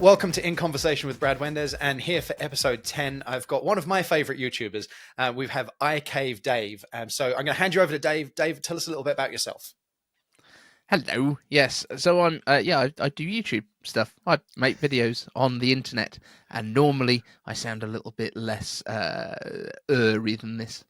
Welcome to In Conversation with Brad Wendes, and here for episode 10, I've got one of my favorite YouTubers. We have iCave Dave. So I'm going to hand you over to Dave. Dave, tell us a little bit about yourself. Hello. Yes. So I do YouTube stuff. I make videos on the internet, and normally I sound a little bit less eerie than this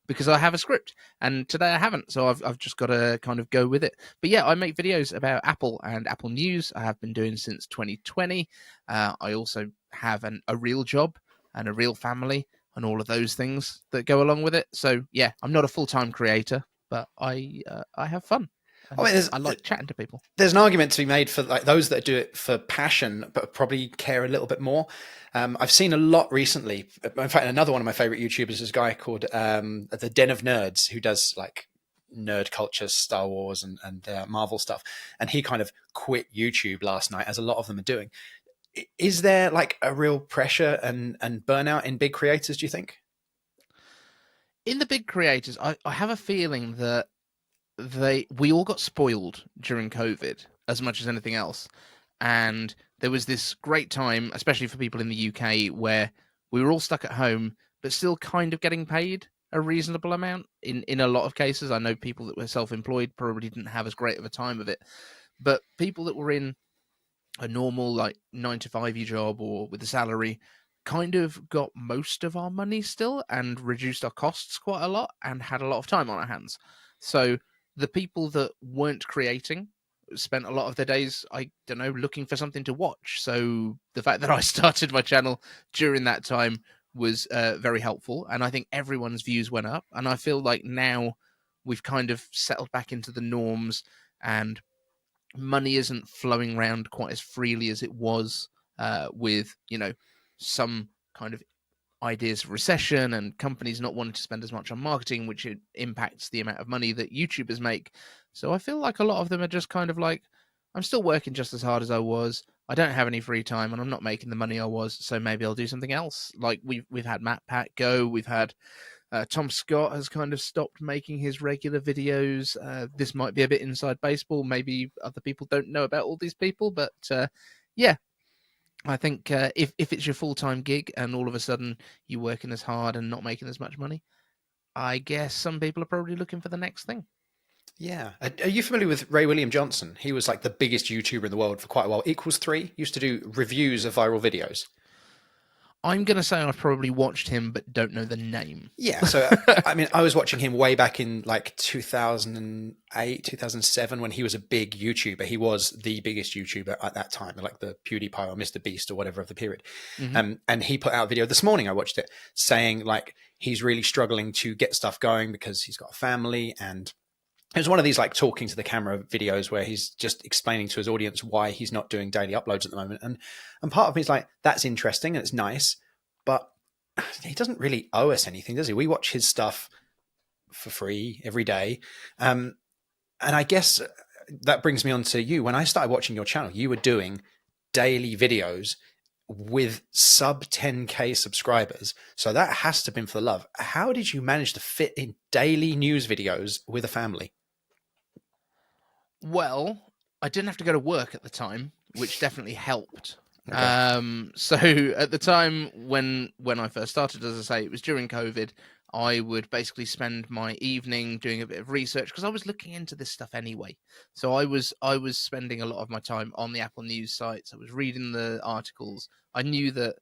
because I have a script, and today I haven't. So I've just got to kind of go with it. But yeah, I make videos about Apple and Apple news. I have been doing since 2020. I also have a real job and a real family and all of those things that go along with it. So yeah, I'm not a full-time creator, but I have fun. I mean, I like chatting to people. There's an argument to be made for like those that do it for passion, but probably care a little bit more. I've seen a lot recently. In fact, another one of my favorite YouTubers is a guy called The Den of Nerds, who does like nerd culture, Star Wars and Marvel stuff. And he kind of quit YouTube last night, as a lot of them are doing. Is there like a real pressure and burnout in big creators, do you think? In the big creators, I have a feeling that we all got spoiled during COVID as much as anything else. And there was this great time, especially for people in the UK, where we were all stuck at home, but still kind of getting paid a reasonable amount in a lot of cases. I know people that were self-employed probably didn't have as great of a time of it, but people that were in a normal like 9 to 5 job or with a salary kind of got most of our money still and reduced our costs quite a lot and had a lot of time on our hands. So the people that weren't creating spent a lot of their days, I don't know, looking for something to watch. So the fact that I started my channel during that time was very helpful. And I think everyone's views went up. And I feel like now we've kind of settled back into the norms and money isn't flowing around quite as freely as it was with, some kind of ideas of recession and companies not wanting to spend as much on marketing, which impacts the amount of money that YouTubers make. So I feel like a lot of them are just kind of like, I'm still working just as hard as I was. I don't have any free time and I'm not making the money I was. So maybe I'll do something else. Like we've had Matt Pat go. We've had Tom Scott has kind of stopped making his regular videos. This might be a bit inside baseball. Maybe other people don't know about all these people, but yeah, I think if it's your full-time gig and all of a sudden you're working as hard and not making as much money, I guess some people are probably looking for the next thing. Yeah. Are you familiar with Ray William Johnson? He was like the biggest YouTuber in the world for quite a while. Equals 3 used to do reviews of viral videos. I'm going to say I've probably watched him, but don't know the name. Yeah. So, I mean, I was watching him way back in like 2008, 2007, when he was a big YouTuber. He was the biggest YouTuber at that time, like the PewDiePie or Mr. Beast or whatever of the period. Mm-hmm. And he put out a video this morning. I watched it saying like he's really struggling to get stuff going because he's got a family, and it was one of these like talking to the camera videos where he's just explaining to his audience why he's not doing daily uploads at the moment. And part of me is like, that's interesting and it's nice, but he doesn't really owe us anything, does he? We watch his stuff for free every day. And I guess that brings me on to you. When I started watching your channel, you were doing daily videos with sub 10K subscribers. So that has to have been for the love. How did you manage to fit in daily news videos with a family? Well, I didn't have to go to work at the time, which definitely helped. Okay. So at the time when I first started, as I say, it was during COVID. I would basically spend my evening doing a bit of research because I was looking into this stuff anyway. So I was spending a lot of my time on the Apple News sites. I was reading the articles. I knew that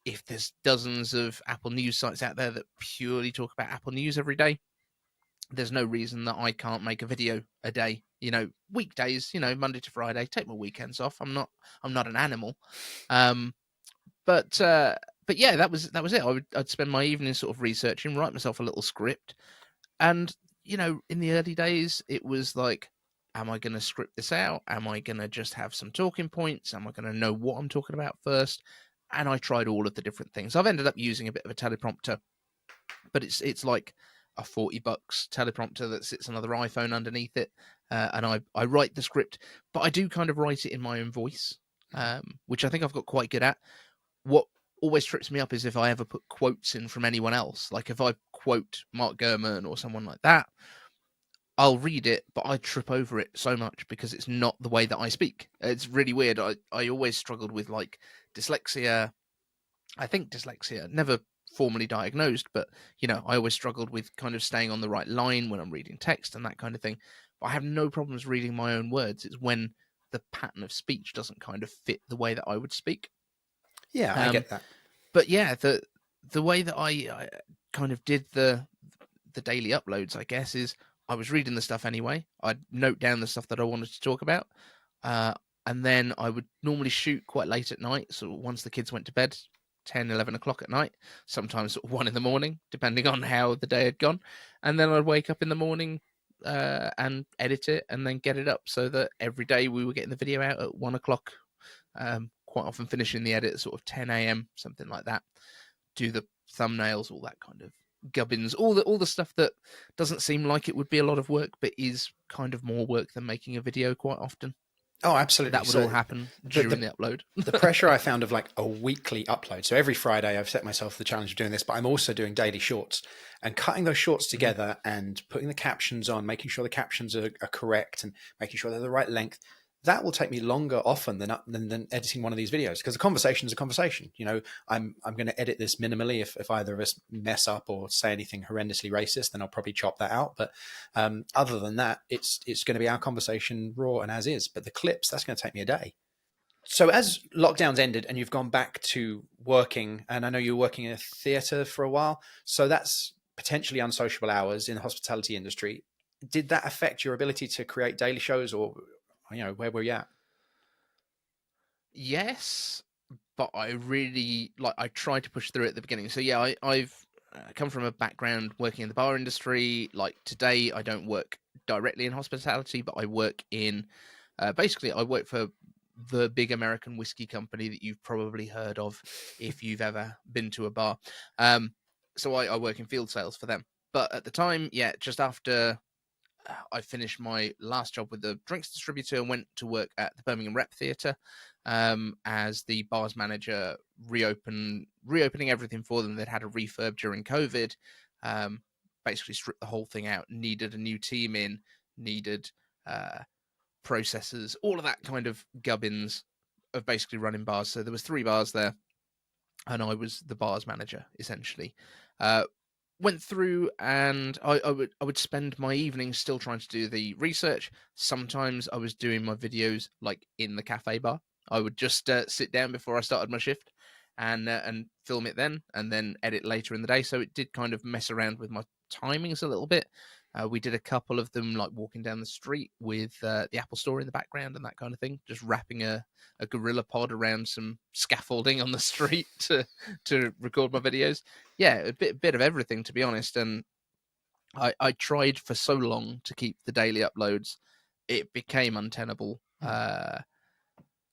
if there's dozens of Apple News sites out there that purely talk about Apple News every day, there's no reason that I can't make a video a day. Weekdays, Monday to Friday, take my weekends off. I'm not an animal. But yeah, that was it. I'd spend my evening sort of researching, write myself a little script. And, in the early days, it was like, am I going to script this out? Am I going to just have some talking points? Am I going to know what I'm talking about first? And I tried all of the different things. I've ended up using a bit of a teleprompter, but it's like a $40 teleprompter that sits on another iPhone underneath it. And I write the script, but I do kind of write it in my own voice, which I think I've got quite good at. What always trips me up is if I ever put quotes in from anyone else. Like if I quote Mark Gurman or someone like that, I'll read it, but I trip over it so much because it's not the way that I speak. It's really weird. I always struggled with like dyslexia. I think dyslexia, never formally diagnosed, but I always struggled with kind of staying on the right line when I'm reading text and that kind of thing. But I have no problems reading my own words. It's when the pattern of speech doesn't kind of fit the way that I would speak. Yeah, I Um, get that. but yeah, the way that I kind of did the daily uploads, I guess, is I was reading the stuff anyway. I'd note down the stuff that I wanted to talk about. And then I would normally shoot quite late at night. So once the kids went to bed, 10, 11 o'clock at night, sometimes sort of 1 in the morning, depending on how the day had gone. And then I'd wake up in the morning and edit it and then get it up so that every day we were getting the video out at 1 o'clock. Quite often finishing the edit at sort of 10 a.m., something like that. Do the thumbnails, all that kind of gubbins, all the stuff that doesn't seem like it would be a lot of work, but is kind of more work than making a video quite often. Oh, absolutely. That would all happen during the upload. The pressure I found of like a weekly upload. So every Friday I've set myself the challenge of doing this, but I'm also doing daily shorts and cutting those shorts together and putting the captions on, making sure the captions are correct and making sure they're the right length. That will take me longer often than editing one of these videos, because a conversation is a conversation. I'm going to edit this minimally. If either of us mess up or say anything horrendously racist, then I'll probably chop that out. But other than that, it's going to be our conversation raw and as is. But the clips, that's going to take me a day. So as lockdowns ended and you've gone back to working, and I know you were working in a theatre for a while, so that's potentially unsociable hours in the hospitality industry. Did that affect your ability to create daily shows, or where were you at? Yes, but I really I tried to push through at the beginning. So yeah, I've come from a background working in the bar industry. Like today, I don't work directly in hospitality, but I work in basically I work for the big American whiskey company that you've probably heard of if you've ever been to a bar. So I work in field sales for them. But at the time, yeah, just after I finished my last job with the drinks distributor and went to work at the Birmingham Rep Theatre as the bars manager, reopening everything for them. They'd had a refurb during COVID, basically stripped the whole thing out, needed a new team in, needed processes, all of that kind of gubbins of basically running bars. So there was 3 bars there, and I was the bars manager, essentially. Went through and I would spend my evenings still trying to do the research. Sometimes I was doing my videos like in the cafe bar. I would just sit down before I started my shift and film it then, and then edit later in the day. So it did kind of mess around with my timings a little bit. We did a couple of them like walking down the street with the Apple Store in the background and that kind of thing, just wrapping a gorilla pod around some scaffolding on the street to record my videos. Yeah, a bit of everything, to be honest. And I tried for so long to keep the daily uploads, it became untenable.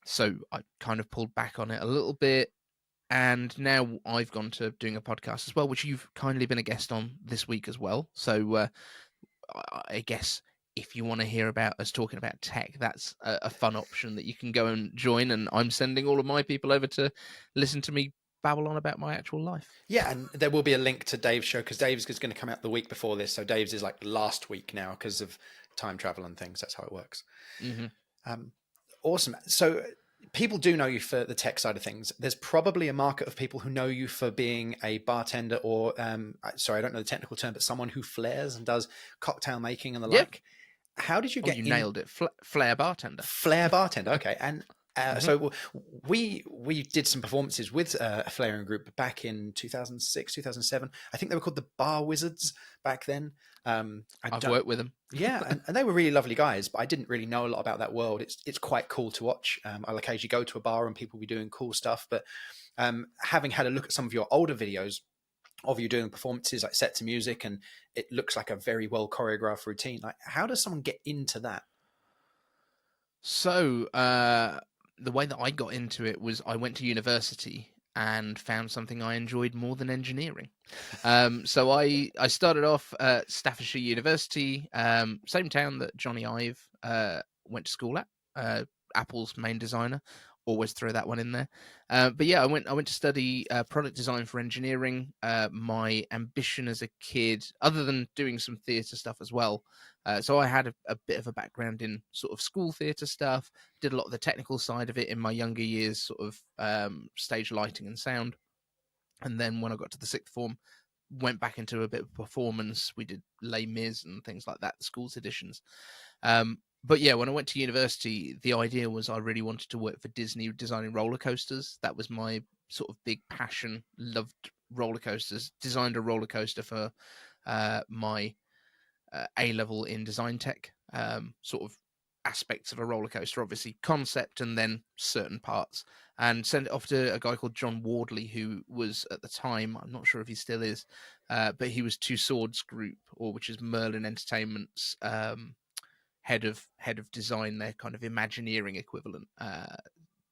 So I kind of pulled back on it a little bit. And now I've gone to doing a podcast as well, which you've kindly been a guest on this week as well. So I guess if you want to hear about us talking about tech, that's a fun option that you can go and join. And I'm sending all of my people over to listen to me babble on about my actual life. Yeah, and there will be a link to Dave's show, because Dave's is going to come out the week before this. So Dave's is like last week now because of time travel and things. That's how it works. Mm-hmm. Awesome. So people do know you for the tech side of things. There's probably a market of people who know you for being a bartender or, sorry, I don't know the technical term, but someone who flares and does cocktail making and the like. How did you get you nailed it. Flair bartender. Flair bartender. Okay. And so we did some performances with a flaring group back in 2006, 2007. I think they were called the Bar Wizards back then. I've worked with them. Yeah, and they were really lovely guys, but I didn't really know a lot about that world. It's quite cool to watch. I'll occasionally go to a bar and people will be doing cool stuff, but having had a look at some of your older videos of you doing performances, like set to music, and it looks like a very well choreographed routine. Like, how does someone get into that? So the way that I got into it was I went to university and found something I enjoyed more than engineering. So I started off at Staffordshire University, same town that Johnny Ive went to school at, Apple's main designer. always throw that one in there. But yeah, I went to study product design for engineering. My ambition as a kid, other than doing some theatre stuff as well, so I had a bit of a background in sort of school theatre stuff. Did a lot of the technical side of it in my younger years, sort of stage lighting and sound. And then when I got to the sixth form, went back into a bit of performance. We did Les Mis and things like that, the schools editions. But yeah, when I went to university, the idea was I really wanted to work for Disney designing roller coasters. That was my sort of big passion. Loved roller coasters. Designed a roller coaster for my A level in design tech. Sort of aspects of a roller coaster, obviously concept and then certain parts, and sent it off to a guy called John Wardley, who was at the time, I'm not sure if he still is, but he was Two Swords Group, or which is Merlin Entertainment's head of design, their kind of Imagineering equivalent.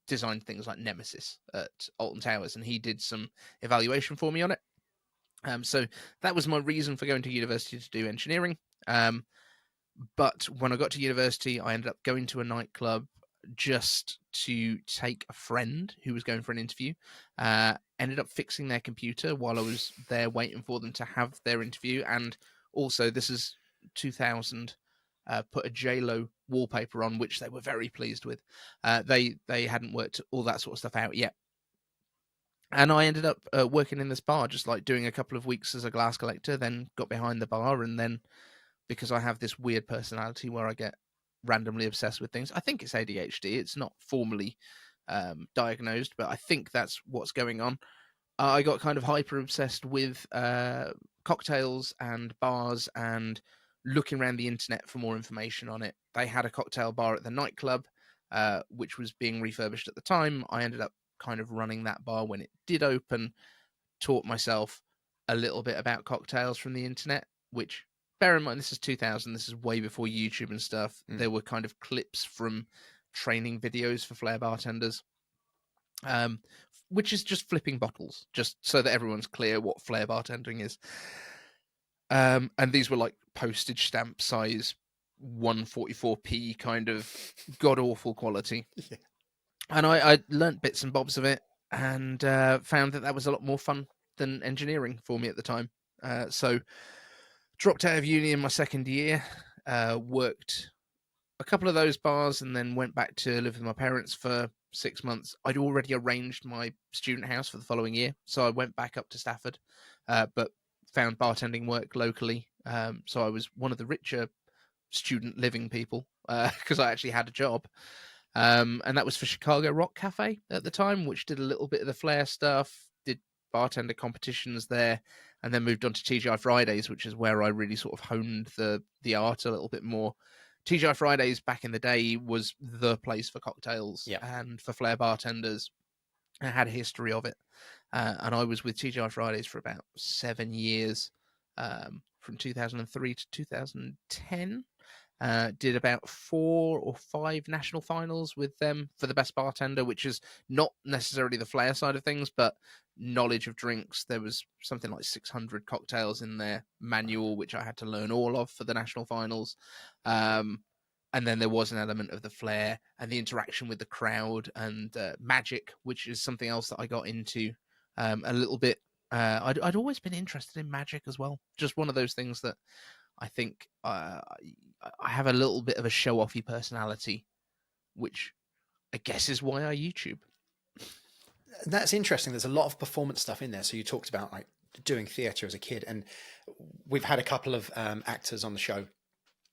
Designed things like Nemesis at Alton Towers, and he did some evaluation for me on it. So that was my reason for going to university to do engineering. But when I got to university, I ended up going to a nightclub just to take a friend who was going for an interview. Ended up fixing their computer while I was there waiting for them to have their interview. And also, this is 2000. Put a JLo wallpaper on, which they were very pleased with. They hadn't worked all that sort of stuff out yet. And I ended up working in this bar, just like doing a couple of weeks as a glass collector, then got behind the bar, and then because I have this weird personality where I get randomly obsessed with things. I think it's ADHD. It's not formally diagnosed, but I think that's what's going on. I got kind of hyper obsessed with cocktails and bars and looking around the internet for more information on it. They had a cocktail bar at the nightclub, which was being refurbished at the time. I ended up kind of running that bar when it did open, taught myself a little bit about cocktails from the internet, which, bear in mind, this is 2000. This is way before YouTube and stuff. There were kind of clips from training videos for flair bartenders, which is just flipping bottles, just so that everyone's clear what flair bartending is. And these were like postage stamp size 144p kind of god-awful quality. Yeah. And I learnt bits and bobs of it, and found that was a lot more fun than engineering for me at the time. So dropped out of uni in my second year, worked a couple of those bars, and then went back to live with my parents for 6 months. I'd already arranged my student house for the following year, so I went back up to Stafford, but found bartending work locally. So I was one of the richer student living people, because I actually had a job. And that was for Chicago Rock Cafe at the time, which did a little bit of the flair stuff, did bartender competitions there, and then moved on to TGI Fridays, which is where I really sort of honed the art a little bit more. TGI Fridays back in the day was the place for cocktails and for flair bartenders. I had a history of it. And I was with TGI Fridays for about 7 years, from 2003 to 2010. Did about 4 or 5 national finals with them for the best bartender, which is not necessarily the flair side of things, but knowledge of drinks. There was something like 600 cocktails in their manual, which I had to learn all of for the national finals. And then there was an element of the flair and the interaction with the crowd and magic, which is something else that I got into a little bit. I'd always been interested in magic as well. Just one of those things that I think I have a little bit of a show-offy personality, which I guess is why I YouTube. That's interesting. There's a lot of performance stuff in there. So you talked about like doing theatre as a kid, and we've had a couple of actors on the show.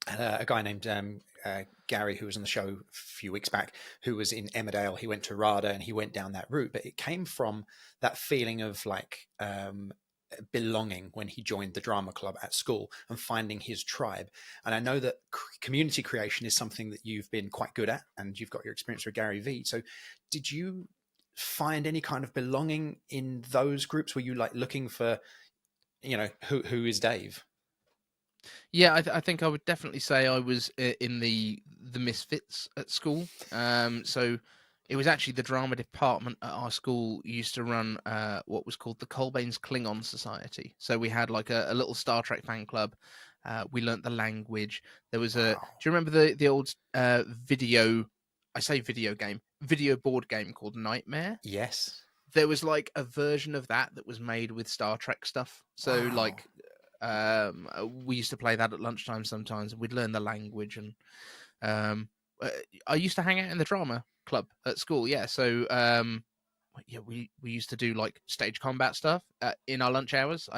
A guy named Gary, who was on the show a few weeks back, who was in Emmerdale. He went to RADA and he went down that route, but it came from that feeling of like belonging when he joined the drama club at school and finding his tribe. And I know that community creation is something that you've been quite good at, and you've got your experience with Gary Vee. So did you find any kind of belonging in those groups? Were you like looking for, who is Dave? Yeah, I think I would definitely say I was in the misfits at school. So it was actually the drama department at our school used to run what was called the Colbane's Klingon Society. So we had like a little Star Trek fan club. We learnt the language. There was do you remember the old video I say video board game called Nightmare. Yes. There was like a version of that was made with Star Trek stuff. So Wow. like we used to play that at lunchtime sometimes, and we'd learn the language. And I used to hang out in the drama club at school. Yeah, so yeah, we used to do like stage combat stuff in our lunch hours.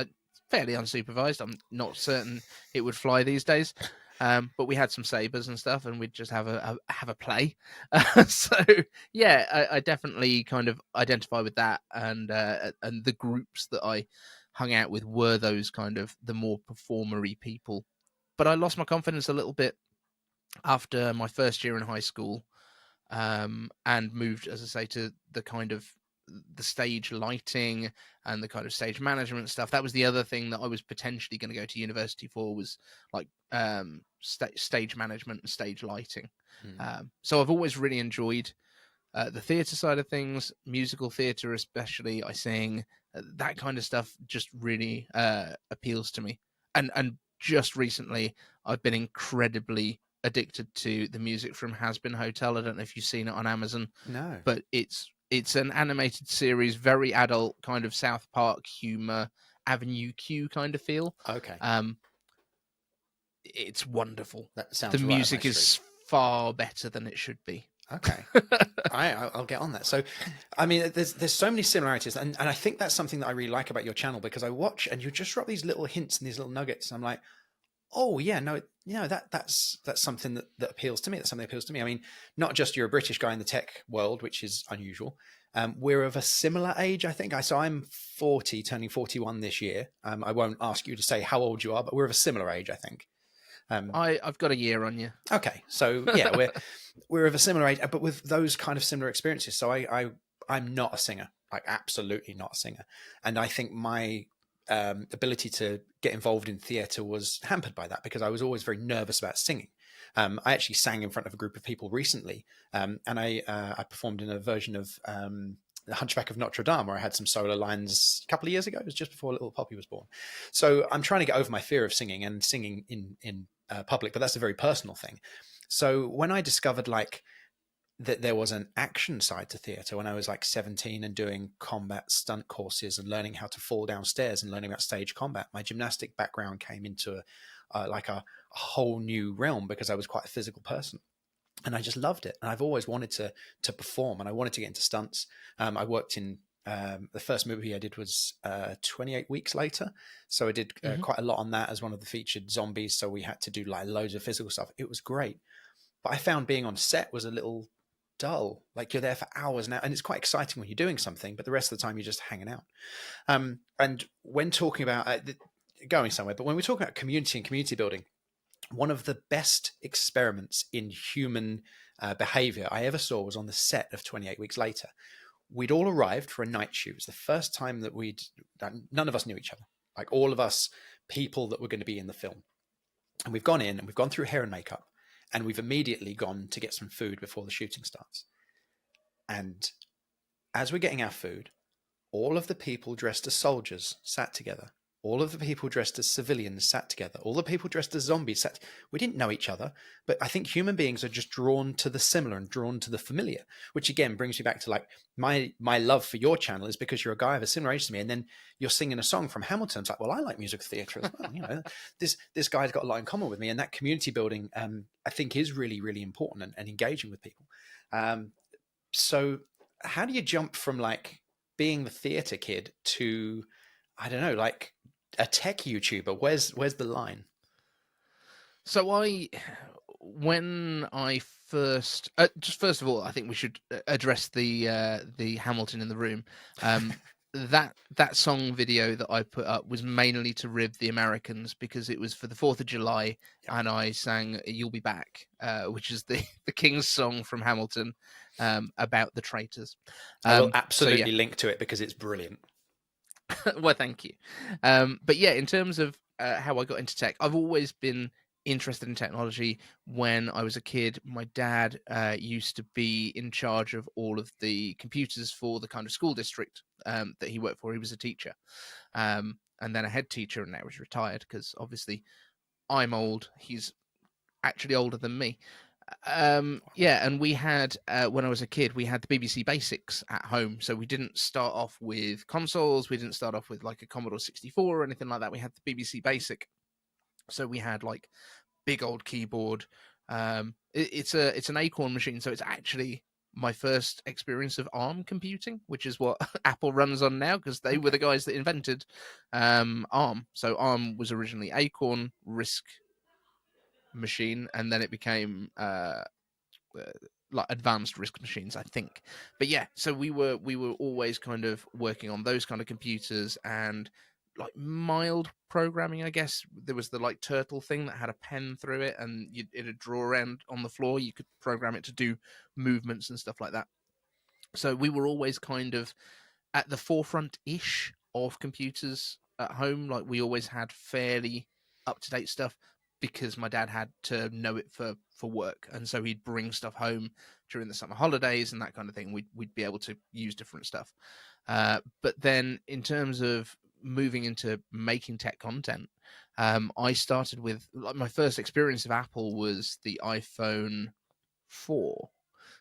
Fairly unsupervised. I'm not certain it would fly these days. But we had some sabers and stuff, and we'd just have a play. So yeah, I definitely kind of identify with that, and the groups that I hung out with were those kind of the more performery people. But I lost my confidence a little bit after my first year in high school, and moved, as I say, to the kind of the stage lighting and the kind of stage management stuff. That was the other thing that I was potentially going to go to university for, was like stage management and stage lighting. So I've always really enjoyed the theatre side of things, musical theatre especially. I sing, that kind of stuff just really appeals to me. And just recently, I've been incredibly addicted to the music from Has Been Hotel. I don't know if you've seen it on Amazon. No. But it's an animated series, very adult, kind of South Park humor, Avenue Q kind of feel. Okay. It's wonderful. That sounds the right up my music is street. far better than it should be. Okay. I'll get on that. So, I mean, there's so many similarities, and I think that's something that I really like about your channel, because I watch and you just drop these little hints and these little nuggets, and I'm like, oh yeah, no, that's something that appeals to me. That's something that appeals to me. I mean, not just you're a British guy in the tech world, which is unusual. We're of a similar age, I think. So I'm 40, turning 41 this year. I won't ask you to say how old you are, but we're of a similar age, I think. I've got a year on you. Okay, so yeah, we're of a similar age, but with those kind of similar experiences. So I'm not a singer, like absolutely not a singer, and I think my ability to get involved in theatre was hampered by that, because I was always very nervous about singing. I actually sang in front of a group of people recently, and I performed in a version of The Hunchback of Notre Dame, where I had some solo lines a couple of years ago. It was just before little Poppy was born. So I'm trying to get over my fear of singing and singing in public, but that's a very personal thing. So when I discovered like that there was an action side to theatre when I was like 17 and doing combat stunt courses and learning how to fall downstairs and learning about stage combat, my gymnastic background came into a whole new realm, because I was quite a physical person. And I just loved it. And I've always wanted to perform, and I wanted to get into stunts. I worked in the first movie I did was 28 Weeks Later. So I did quite a lot on that as one of the featured zombies. So we had to do like loads of physical stuff. It was great. But I found being on set was a little dull. Like you're there for hours now, and it's quite exciting when you're doing something, but the rest of the time you're just hanging out. And when talking about going somewhere, but when we're talking about community and community building, one of the best experiments in human behavior I ever saw was on the set of 28 Weeks Later. We'd all arrived for a night shoot. It was the first time that none of us knew each other, like all of us people that were going to be in the film. And we've gone in and we've gone through hair and makeup, and we've immediately gone to get some food before the shooting starts. And as we're getting our food, all of the people dressed as soldiers sat together. All of the people dressed as civilians sat together. All the people dressed as zombies sat. We didn't know each other, but I think human beings are just drawn to the similar and drawn to the familiar, which again brings me back to like my love for your channel is because you're a guy of a similar age to me, and then you're singing a song from Hamilton. It's like, well, I like musical theatre as well. You know, this guy's got a lot in common with me, and that community building, I think, is really, really important and engaging with people. So, how do you jump from like being the theatre kid to, I don't know, like a tech YouTuber? Where's the line? So when I first, just first of all, I think we should address the Hamilton in the Room. That song video that I put up was mainly to rib the Americans, because it was for the 4th of July, and I sang "You'll Be Back," which is the King's song from Hamilton, about the traitors. I will absolutely link to it because it's brilliant. Well, thank you. But yeah, in terms of how I got into tech, I've always been interested in technology. When I was a kid, my dad used to be in charge of all of the computers for the kind of school district that he worked for. He was a teacher, and then a head teacher, and now he's retired because obviously I'm old. He's actually older than me. Yeah, and we had when I was a kid, we had the BBC Basics at home. So we didn't start off with consoles. We didn't start off with like a Commodore 64 or anything like that. We had the BBC Basic. So we had like big old keyboard. It's an Acorn machine, so it's actually my first experience of ARM computing, which is what Apple runs on now, because they were the guys that invented ARM. So ARM was originally Acorn RISC machine, and then it became like advanced RISC machines, I think. But yeah, so we were always kind of working on those kind of computers, and like mild programming, I guess. There was the like turtle thing that had a pen through it, and it'd draw around on the floor. You could program it to do movements and stuff like that. So we were always kind of at the forefront ish of computers at home. Like we always had fairly up to date stuff, because my dad had to know it for work, and so he'd bring stuff home during the summer holidays and that kind of thing. We'd be able to use different stuff. But then in terms of moving into making tech content, I started with, like, my first experience of Apple was the iPhone 4.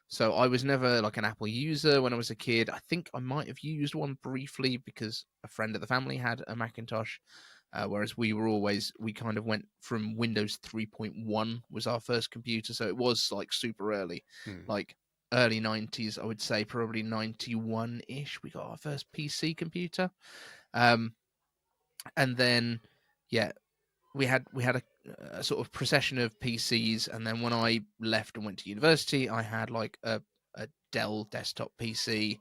So I was never like an Apple user when I was a kid. I think I might have used one briefly because a friend of the family had a Macintosh. Whereas we kind of went from Windows 3.1 was our first computer. So it was like super early, like early 90s, I would say, probably 91-ish. We got our first PC computer. And then, yeah, we had a sort of procession of PCs, and then when I left and went to university, I had like a Dell desktop PC,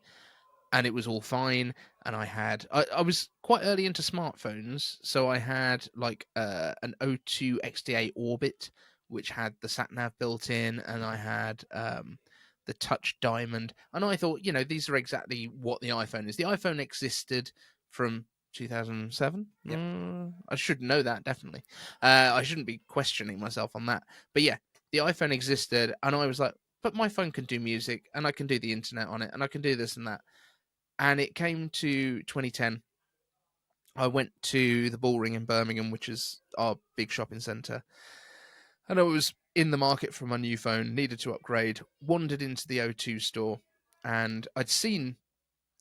and it was all fine. And I was quite early into smartphones, so I had like an O2 XDA Orbit, which had the sat nav built in, and I had the Touch Diamond, and I thought, these are exactly what the iPhone is. The iPhone existed from 2007. Yep. I should know that, definitely. I shouldn't be questioning myself on that. But yeah, the iPhone existed, and I was like, but my phone can do music, and I can do the internet on it, and I can do this and that. And it came to 2010. I went to the Bullring in Birmingham, which is our big shopping centre, and I was in the market for my new phone, needed to upgrade, wandered into the O2 store, and I'd seen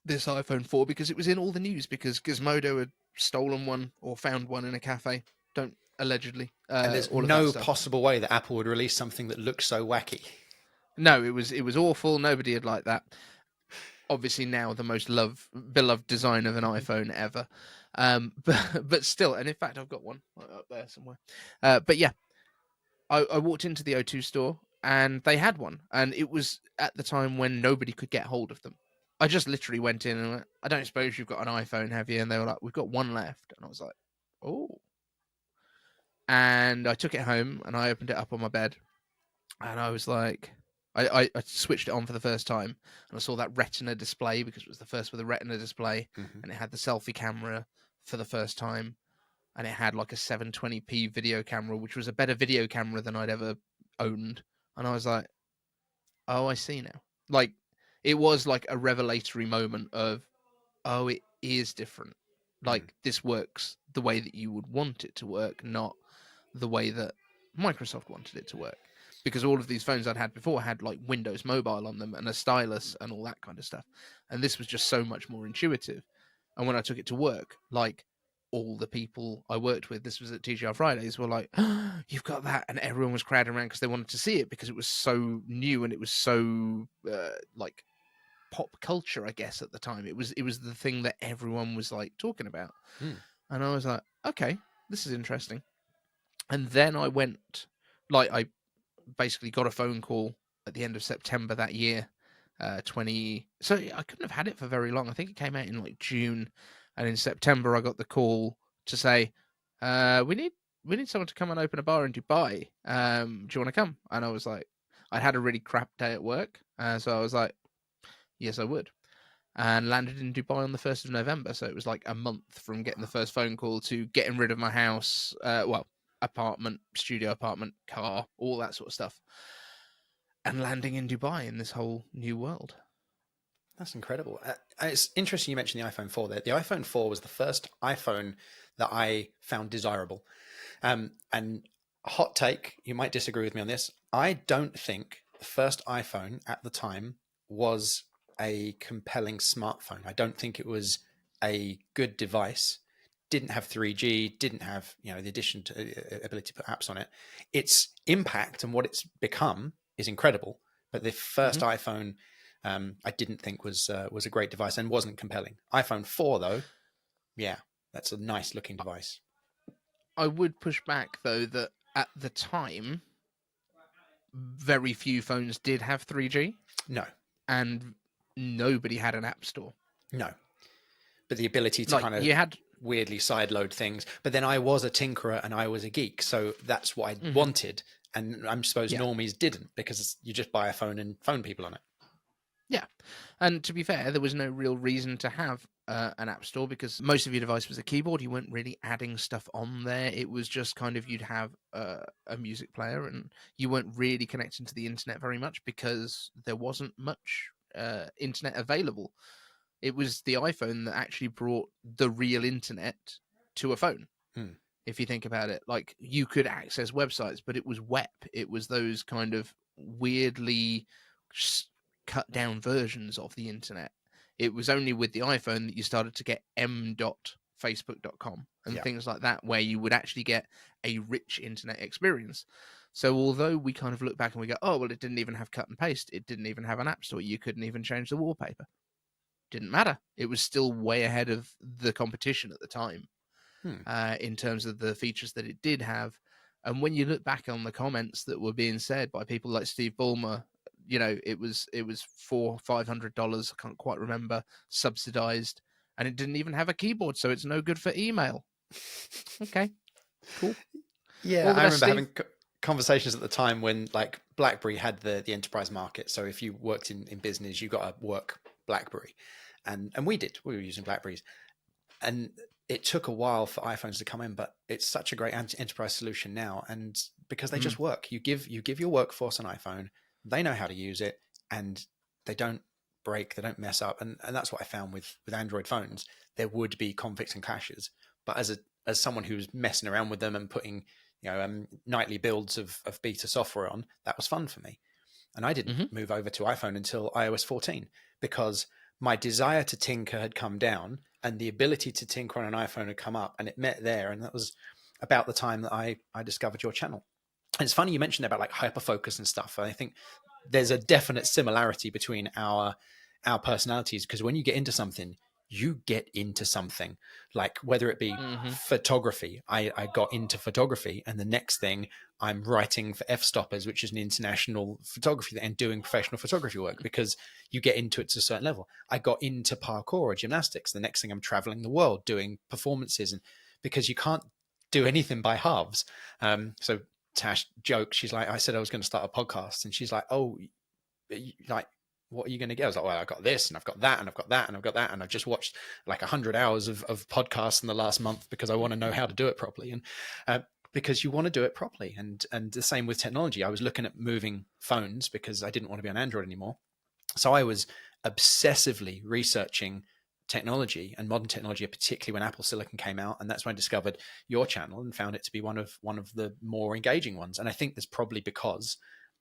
this iPhone 4 because it was in all the news, because Gizmodo had stolen one or found one in a cafe. Don't allegedly. And there's All of that no stuff. possible way that Apple would release something that looks so wacky. No, it was awful. Nobody had liked that. Obviously now the most beloved design of an iPhone ever. But still, and in fact I've got one up there somewhere. But yeah, I walked into the O2 store and they had one, and it was at the time when nobody could get hold of them. I just literally went in and went, I don't suppose you've got an iPhone, have you? And they were like, we've got one left. And I was like, oh. And I took it home and I opened it up on my bed, and I was like, I switched it on for the first time, and I saw that Retina display, because it was the first with a Retina display, and it had the selfie camera for the first time, and it had like a 720p video camera, which was a better video camera than I'd ever owned. And I was like, oh, I see now. Like, it was like a revelatory moment of, oh, it is different. Like, this works the way that you would want it to work, not the way that Microsoft wanted it to work. Because all of these phones I'd had before had like Windows Mobile on them and a stylus and all that kind of stuff. And this was just so much more intuitive. And when I took it to work, like, all the people I worked with, this was at TGR Fridays, were like, oh, you've got that. And everyone was crowding around because they wanted to see it, because it was so new and it was so like pop culture, I guess, at the time. It was the thing that everyone was like talking about. And I was like, okay, this is interesting. And then I went, like, I basically got a phone call at the end of September that year, 20. So I couldn't have had it for very long. I think it came out in like June, and in September I got the call to say, we need someone to come and open a bar in Dubai. Do you want to come? And I was like, I'd had a really crap day at work, so I was like, yes, I would. And landed in Dubai on the 1st of November. So it was like a month from getting the first phone call to getting rid of my house, apartment, studio apartment, car, all that sort of stuff, and landing in Dubai in this whole new world. That's incredible. It's interesting you mentioned the iPhone 4 there. The iPhone 4 was the first iPhone that I found desirable. And hot take, you might disagree with me on this. I don't think the first iPhone at the time was a compelling smartphone. I don't think it was a good device. Didn't have 3G, didn't have, you know, the addition to ability to put apps on it. Its impact and what it's become is incredible. But the first iPhone, I didn't think was a great device and wasn't compelling. iPhone 4 though, yeah, that's a nice looking device. I would push back though that at the time, very few phones did have 3G, No, and nobody had an app store. no. But the ability to Like, kind of you had weirdly sideload things. But then I was a tinkerer and I was a geek, so that's what I wanted. And I'm supposed normies didn't, because you just buy a phone and phone people on it. Yeah, and to be fair, there was no real reason to have an app store, because most of your device was a keyboard. You weren't really adding stuff on there. It was just kind of, you'd have a music player, and you weren't really connecting to the internet very much because there wasn't much internet available. It was the iPhone that actually brought the real internet to a phone. If you think about it, like, you could access websites, but it was web. It was those kind of weirdly cut down versions of the internet. It was only with the iPhone that you started to get m.facebook.com and things like that, where you would actually get a rich internet experience. So although we kind of look back and we go, oh, well, it didn't even have cut and paste. It didn't even have an app store. You couldn't even change the wallpaper. Didn't matter. It was still way ahead of the competition at the time in terms of the features that it did have. And when you look back on the comments that were being said by people like Steve Ballmer, you know, it was $400-500, I can't quite remember, subsidized, and it didn't even have a keyboard, so it's no good for email. Okay, cool. Yeah, I remember having conversations at the time when, like, BlackBerry had the enterprise market. So if you worked in business, you got a work BlackBerry, and we were using BlackBerries, and it took a while for iPhones to come in, but it's such a great enterprise solution now, and because they just work. You give your workforce an iPhone, they know how to use it, and they don't break, they don't mess up, and that's what I found with Android phones. There would be conflicts and clashes, but as someone who's messing around with them and putting, you know, nightly builds of beta software on, that was fun for me. And I didn't move over to iPhone until iOS 14, because my desire to tinker had come down and the ability to tinker on an iPhone had come up, and it met there. And that was about the time that I discovered your channel. And it's funny you mentioned about like hyperfocus and stuff. I think there's a definite similarity between our personalities, because when you get into something, you get into something. Like whether it be photography, I got into photography, and the next thing I'm writing for F-Stoppers, which is an international photography, and doing professional photography work, because you get into it to a certain level. I got into parkour or gymnastics. The next thing I'm traveling the world doing performances, and because you can't do anything by halves. So Tash joked, she's like, I said I was going to start a podcast, and she's like, oh, like, what are you going to get? I was like, well, I've got this and I've got that and I've got that and I've got that. And I've just watched like 100 hours of podcasts in the last month because I want to know how to do it properly. And because you want to do it properly. And the same with technology. I was looking at moving phones because I didn't want to be on Android anymore. So I was obsessively researching technology and modern technology, particularly when Apple Silicon came out. And that's when I discovered your channel and found it to be one of the more engaging ones. And I think that's probably because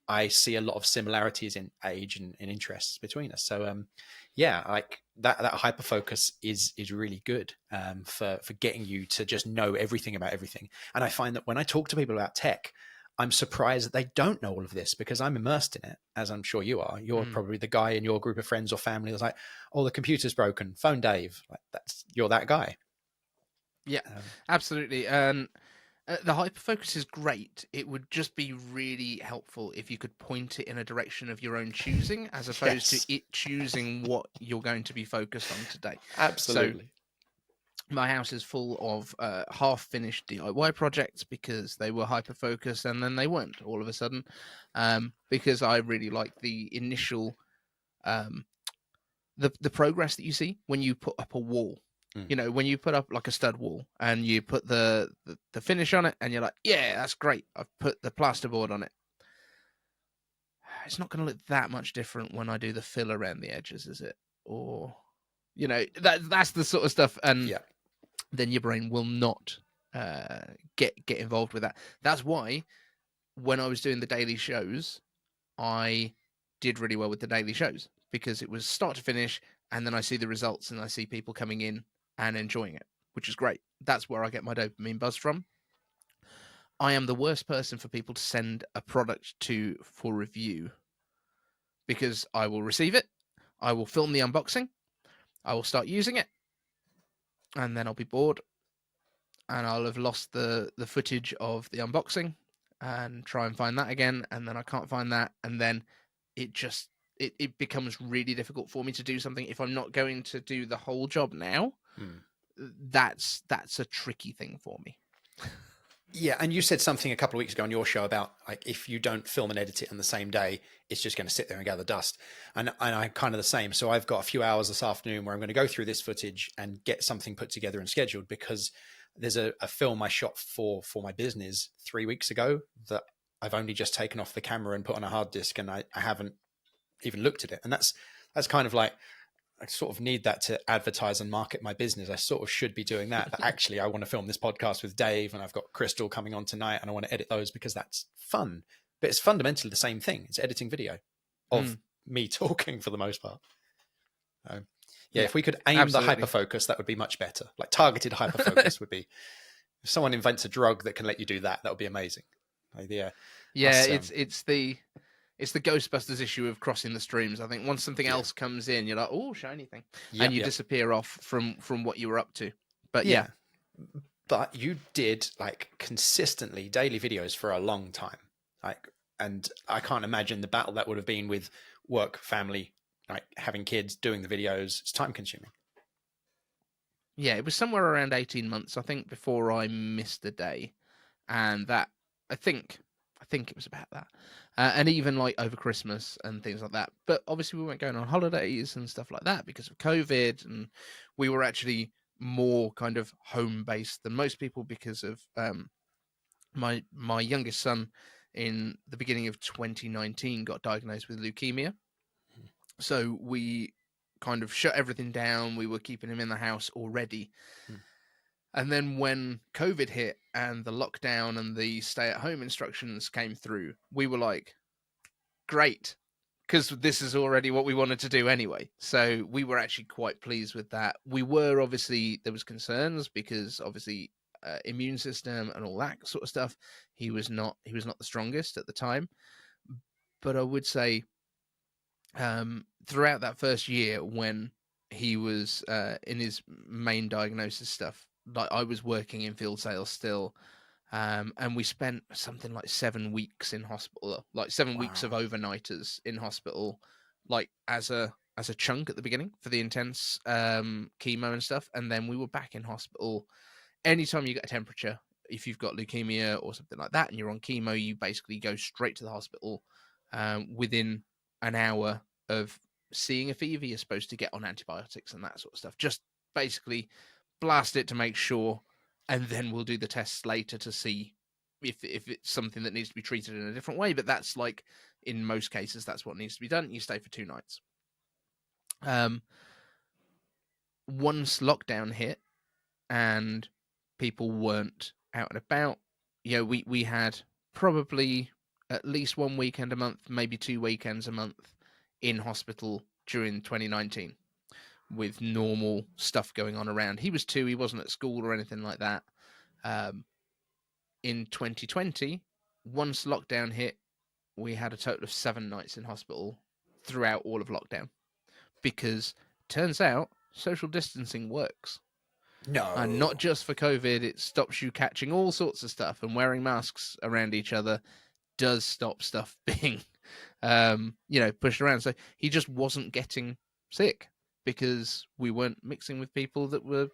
I see a lot of similarities in age and interests between us. So yeah, like that hyper focus is really good for getting you to just know everything about everything. And I find that when I talk to people about tech, I'm surprised that they don't know all of this, because I'm immersed in it, as I'm sure you are. You're probably the guy in your group of friends or family that's like, oh, the computer's broken, phone Dave. Like you're that guy. Yeah, absolutely. And the hyperfocus is great. It would just be really helpful if you could point it in a direction of your own choosing, as opposed to it choosing what you're going to be focused on today. Absolutely. So my house is full of half-finished DIY projects because they were hyper-focused and then they weren't all of a sudden, because I really like the initial, the progress that you see when you put up a wall. You know, when you put up like a stud wall and you put the finish on it and you're like, yeah, that's great, I've put the plasterboard on it. It's not going to look that much different when I do the fill around the edges, is it? Or, you know, that's the sort of stuff. And then your brain will not get involved with that. That's why when I was doing the daily shows, I did really well with the daily shows, because it was start to finish, and then I see the results and I see people coming in and enjoying it, which is great. That's where I get my dopamine buzz from. I am the worst person for people to send a product to for review, because I will receive it, I will film the unboxing, I will start using it, and then I'll be bored, and I'll have lost the footage of the unboxing and try and find that again, and then I can't find that, and then it just it becomes really difficult for me to do something if I'm not going to do the whole job now. That's a tricky thing for me. Yeah, and you said something a couple of weeks ago on your show about, like, if you don't film and edit it on the same day, it's just going to sit there and gather dust. And I'm kind of the same. So I've got a few hours this afternoon where I'm going to go through this footage and get something put together and scheduled, because there's a film I shot for my business 3 weeks ago that I've only just taken off the camera and put on a hard disk, and I haven't even looked at it. And that's kind of like, I sort of need that to advertise and market my business. I sort of should be doing that. But actually, I want to film this podcast with Dave, and I've got Crystal coming on tonight, and I want to edit those because that's fun. But it's fundamentally the same thing. It's editing video of me talking for the most part. Yeah, if we could aim absolutely. the hyperfocus, that would be much better. Like targeted hyperfocus would be. If someone invents a drug that can let you do that, that would be amazing. Like, It's the Ghostbusters issue of crossing the streams. I think once something else comes in, you're like, oh, shiny thing. And you disappear off from what you were up to. But yeah. But you did, like, consistently daily videos for a long time. Like, and I can't imagine the battle that would have been with work, family, like having kids, doing the videos. It's time consuming. Yeah, it was somewhere around 18 months, I think, before I missed a day. And that, I think it was about that. And even like over Christmas and things like that. But obviously we weren't going on holidays and stuff like that because of COVID. And we were actually more kind of home-based than most people because of my youngest son in the beginning of 2019 got diagnosed with leukemia. So we kind of shut everything down. We were keeping him in the house already. And then when COVID hit and the lockdown and the stay-at-home instructions came through, we were like, great, because this is already what we wanted to do anyway. So we were actually quite pleased with that. We were obviously, there was concerns because obviously immune system and all that sort of stuff. He was not the strongest at the time. But I would say throughout that first year when he was in his main diagnosis stuff, like I was working in field sales still, and we spent something like 7 weeks in hospital, like 7 weeks of overnighters in hospital, like as a chunk at the beginning for the intense chemo and stuff, and then we were back in hospital. Anytime you get a temperature, if you've got leukemia or something like that, and you're on chemo, you basically go straight to the hospital. Within an hour of seeing a fever, you're supposed to get on antibiotics and that sort of stuff. Just basically blast it to make sure, and then we'll do the tests later to see if it's something that needs to be treated in a different way. But that's like, in most cases, that's what needs to be done. You stay for 2 nights. Once lockdown hit and people weren't out and about, we had probably at least 1 weekend a month, maybe 2 weekends a month in hospital during 2019 with normal stuff going on around. He was 2, he wasn't at school or anything like that. In 2020, once lockdown hit, we had a total of 7 nights in hospital throughout all of lockdown, because turns out social distancing works. No. And not just for COVID, it stops you catching all sorts of stuff, and wearing masks around each other does stop stuff being, pushed around. So he just wasn't getting sick because we weren't mixing with people that were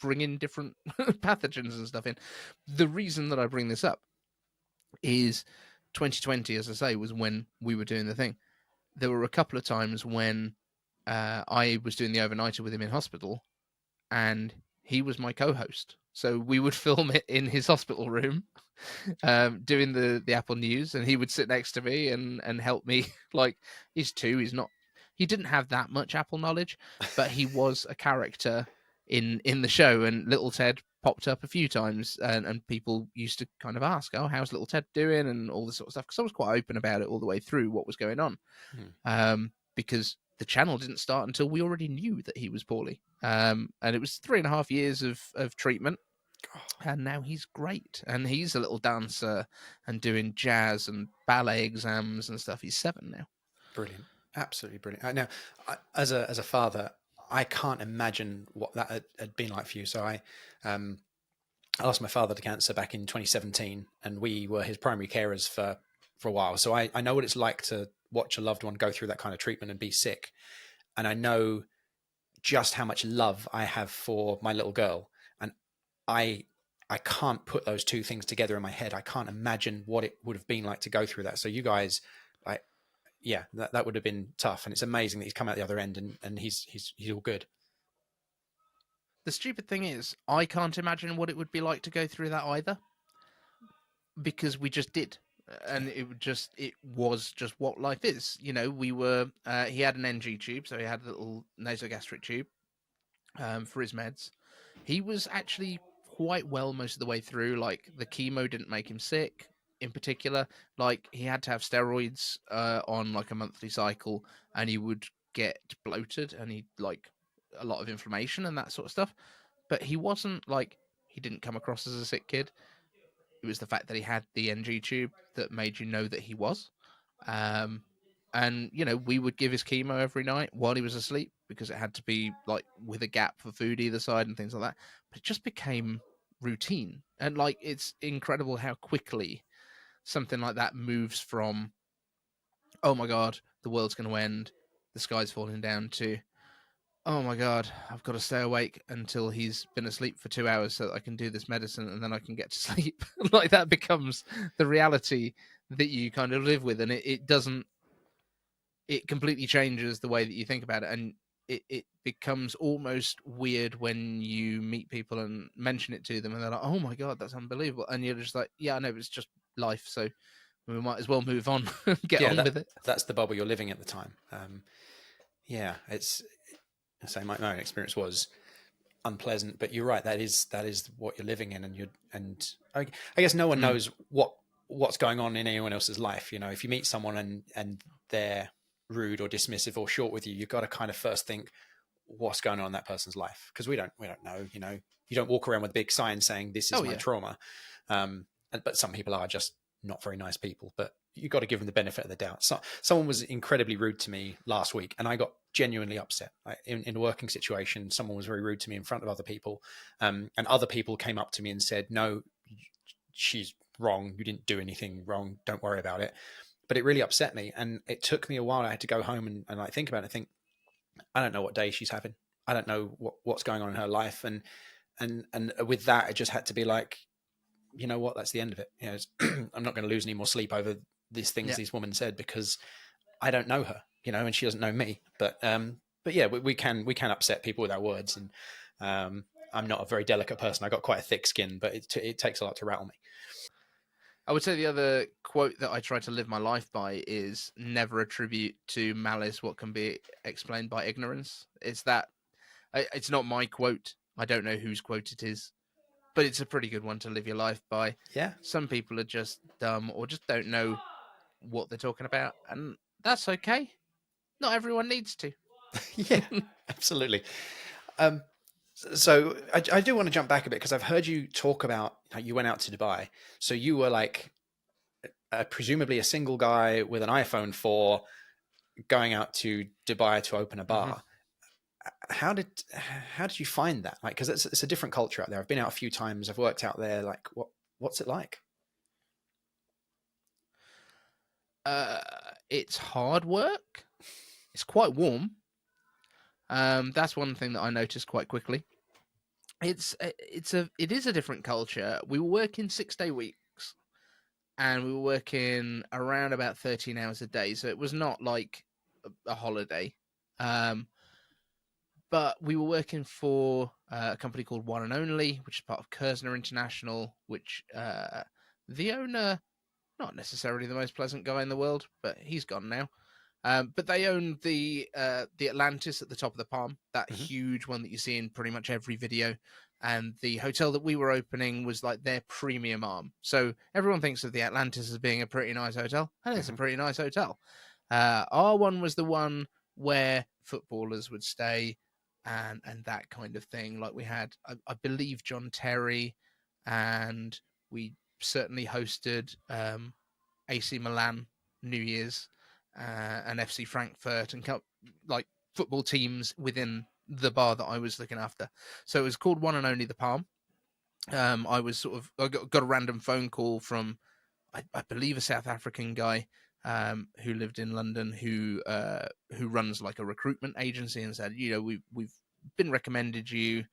bringing different pathogens and stuff in. The reason that I bring this up is 2020, as I say, was when we were doing the thing. There were a couple of times when I was doing the overnighter with him in hospital, and he was my co-host. So we would film it in his hospital room, doing the Apple News, and he would sit next to me and help me. Like, he's 2, he didn't have that much Apple knowledge, but he was a character in the show, and little Ted popped up a few times, and people used to kind of ask, "Oh, how's little Ted doing?" and all this sort of stuff, because I was quite open about it all the way through what was going on, because the channel didn't start until we already knew that he was poorly, and it was 3.5 years of treatment. And now he's great, and he's a little dancer and doing jazz and ballet exams and stuff. He's 7 now. Brilliant, absolutely brilliant. Now, as a father, I can't imagine what that had been like for you. So I lost my father to cancer back in 2017, and we were his primary carers for a while. So I know what it's like to watch a loved one go through that kind of treatment and be sick, and I know just how much love I have for my little girl, and I can't put those two things together in my head. I can't imagine what it would have been like to go through that. So you guys, like, yeah, that would have been tough, and it's amazing that he's come out the other end and he's all good. The stupid thing is, I can't imagine what it would be like to go through that either, because we just did. And it was just what life is. You know, we were, he had an NG tube, so he had a little nasogastric tube for his meds. He was actually quite well most of the way through. Like, the chemo didn't make him sick in particular. Like, he had to have steroids on like a monthly cycle, and he would get bloated, and he'd like a lot of inflammation and that sort of stuff. But he wasn't like, he didn't come across as a sick kid. It was the fact that he had the NG tube that made you know that he was. And, you know, we would give his chemo every night while he was asleep, because it had to be like with a gap for food either side and things like that. But it just became routine. And like, it's incredible how quickly something like that moves from, oh my God, the world's going to end, the sky's falling down, to, oh my God, I've got to stay awake until he's been asleep for 2 hours so that I can do this medicine and then I can get to sleep. Like, that becomes the reality that you kind of live with. And it doesn't, it completely changes the way that you think about it. And it becomes almost weird when you meet people and mention it to them and they're like, oh my God, that's unbelievable. And you're just like, yeah, I know, it's just life. So we might as well move on and get on with it. That's the bubble you're living at the time. Yeah, it's, so my own experience was unpleasant, but you're right. That is what you're living in, and I guess no one knows what's going on in anyone else's life. You know, if you meet someone and they're rude or dismissive or short with you, you've got to kind of first think what's going on in that person's life, because we don't know. You know, you don't walk around with a big sign saying this is my trauma. But some people are just not very nice people. But you've got to give them the benefit of the doubt. So someone was incredibly rude to me last week, and I got genuinely upset. In a working situation, someone was very rude to me in front of other people, and other people came up to me and said, no, she's wrong, you didn't do anything wrong, don't worry about it. But it really upset me, and it took me a while. I had to go home and like think about it and think, I don't know what day she's having, I don't know what's going on in her life, and with that, it just had to be like, you know what, that's the end of it. You know, I'm not going to lose any more sleep over these things these women said, because I don't know her, you know, and she doesn't know me. But yeah, we can upset people with our words, and I'm not a very delicate person. I got quite a thick skin, but it takes a lot to rattle me. I would say the other quote that I try to live my life by is, never attribute to malice what can be explained by ignorance. It's not my quote. I don't know whose quote it is, but it's a pretty good one to live your life by. Yeah. Some people are just dumb or just don't know what they're talking about, and that's okay. Not everyone needs to. Yeah, absolutely. So I do want to jump back a bit, because I've heard you talk about how you went out to Dubai. So you were like presumably a single guy with an iPhone 4 going out to Dubai to open a bar. How did you find that? Like, because it's a different culture out there. I've been out a few times. I've worked out there. Like, what's it like? It's hard work. It's quite warm. That's one thing that I noticed quite quickly. It is a different culture. We were working 6-day weeks, and we were working around about 13 hours a day. So it was not like a holiday. But we were working for a company called One and Only, which is part of Kersner International, which the owner, not necessarily the most pleasant guy in the world, but he's gone now. But they own the Atlantis at the top of the Palm, that Hmm. huge one that you see in pretty much every video. And the hotel that we were opening was like their premium arm. So everyone thinks of the Atlantis as being a pretty nice hotel, and it's a Hmm. pretty nice hotel. Our one was the one where footballers would stay, and that kind of thing. Like we had, I believe, John Terry, and we certainly hosted AC Milan New Year's, and FC Frankfurt, and like football teams within the bar that I was looking after. So it was called One and Only the Palm. I got a random phone call from I believe a South African guy who lived in London who runs like a recruitment agency, and said, we've been recommended you.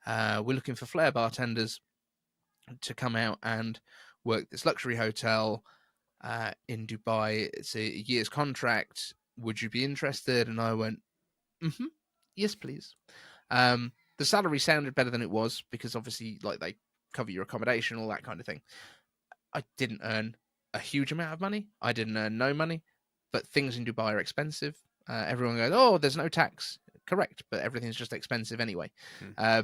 We're looking for flair bartenders to come out and work this luxury hotel in Dubai. It's a year's contract. Would you be interested? And I went, mm-hmm, yes, please. The salary sounded better than it was, because obviously, like, they cover your accommodation, all that kind of thing. I didn't earn a huge amount of money. I didn't earn no money, but things in Dubai are expensive. Everyone goes, oh, there's no tax. Correct, but everything's just expensive anyway,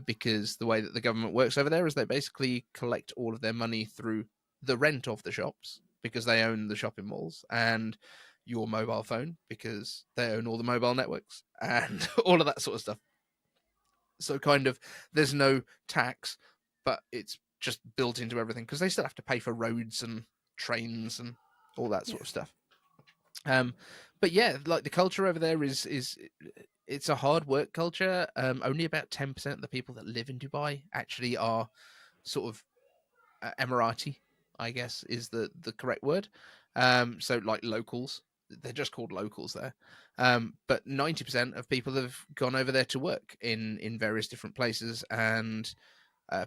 because the way that the government works over there is they basically collect all of their money through the rent of the shops, because they own the shopping malls, and your mobile phone, because they own all the mobile networks, and all of that sort of stuff. So kind of there's no tax, but it's just built into everything, because they still have to pay for roads and trains and all that sort of stuff. But yeah, like the culture over there is it's a hard work culture. Only about 10% of the people that live in Dubai actually are sort of Emirati, I guess is the correct word. So like locals, they're just called locals there. But 90% of people have gone over there to work in various different places, and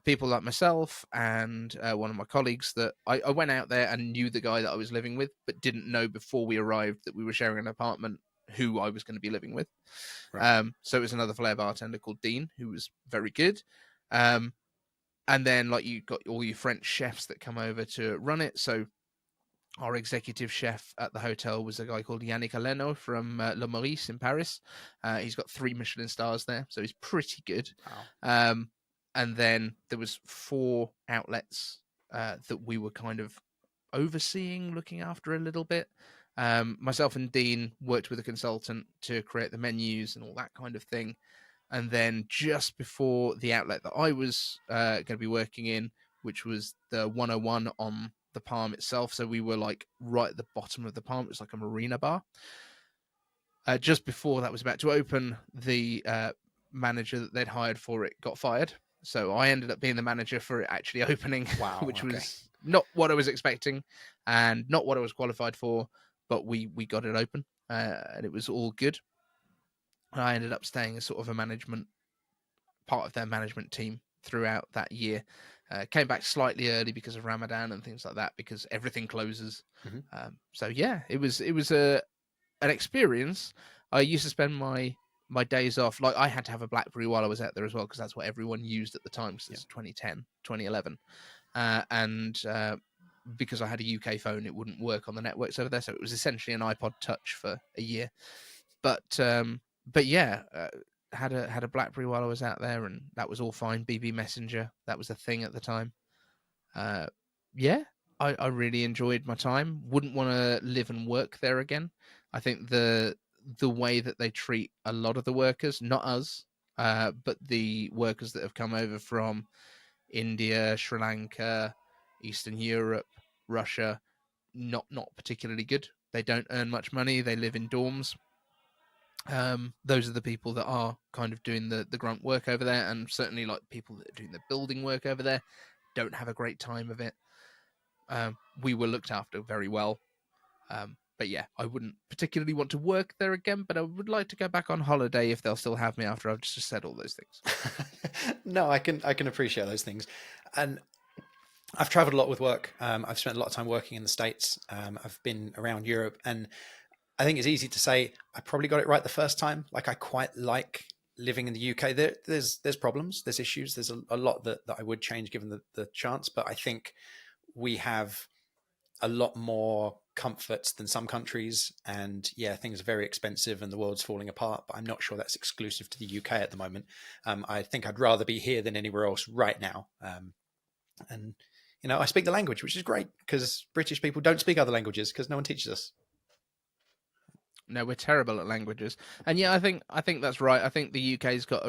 people like myself and one of my colleagues that I went out there and knew the guy that I was living with, but didn't know before we arrived that we were sharing an apartment who I was going to be living with. Right. So it was another flair bartender called Dean, who was very good. And then like you got all your French chefs that come over to run it. So our executive chef at the hotel was a guy called Yannick Aleno from Le Maurice in Paris. He's got 3 Michelin stars there, so he's pretty good. Wow. And then there was 4 outlets that we were kind of overseeing, looking after a little bit. Myself and Dean worked with a consultant to create the menus and all that kind of thing. And then just before the outlet that I was going to be working in, which was the 101 on the Palm itself, so we were like right at the bottom of the Palm. It was like a marina bar. Just before that was about to open, the manager that they'd hired for it got fired. So I ended up being the manager for it actually opening, Wow. which Okay. was not what I was expecting and not what I was qualified for, but we got it open, and it was all good. I ended up staying as sort of a management part of their management team throughout that year. Came back slightly early because of Ramadan and things like that, because everything closes. Mhm. So yeah, it was an experience. I used to spend my days off, like I had to have a BlackBerry while I was out there as well, because that's what everyone used at the time, because it's 2010, 2011. And because I had a UK phone, it wouldn't work on the networks over there, so it was essentially an iPod Touch for a year. But yeah, had a BlackBerry while I was out there, and that was all fine. BB Messenger, that was a thing at the time. Yeah, I really enjoyed my time. Wouldn't want to live and work there again. I think the way that they treat a lot of the workers, not us, but the workers that have come over from India, Sri Lanka, Eastern Europe, Russia, not particularly good. They don't earn much money. They live in dorms. Those are the people that are kind of doing the grunt work over there, and certainly like people that are doing the building work over there don't have a great time of it. We were looked after very well. But yeah, I wouldn't particularly want to work there again, but I would like to go back on holiday if they'll still have me after I've just said all those things. No, I can appreciate those things, and I've traveled a lot with work. I've spent a lot of time working in the States. I've been around Europe, and I think it's easy to say I probably got it right the first time. Like I quite like living in the UK. There's problems, there's issues, there's a lot that I would change given the chance, but I think we have a lot more comforts than some countries. And yeah, things are very expensive and the world's falling apart, but I'm not sure that's exclusive to the UK at the moment. I think I'd rather be here than anywhere else right now. And, I speak the language, which is great because British people don't speak other languages because no one teaches us. No, we're terrible at languages, and yeah, I think that's right. I think the UK's got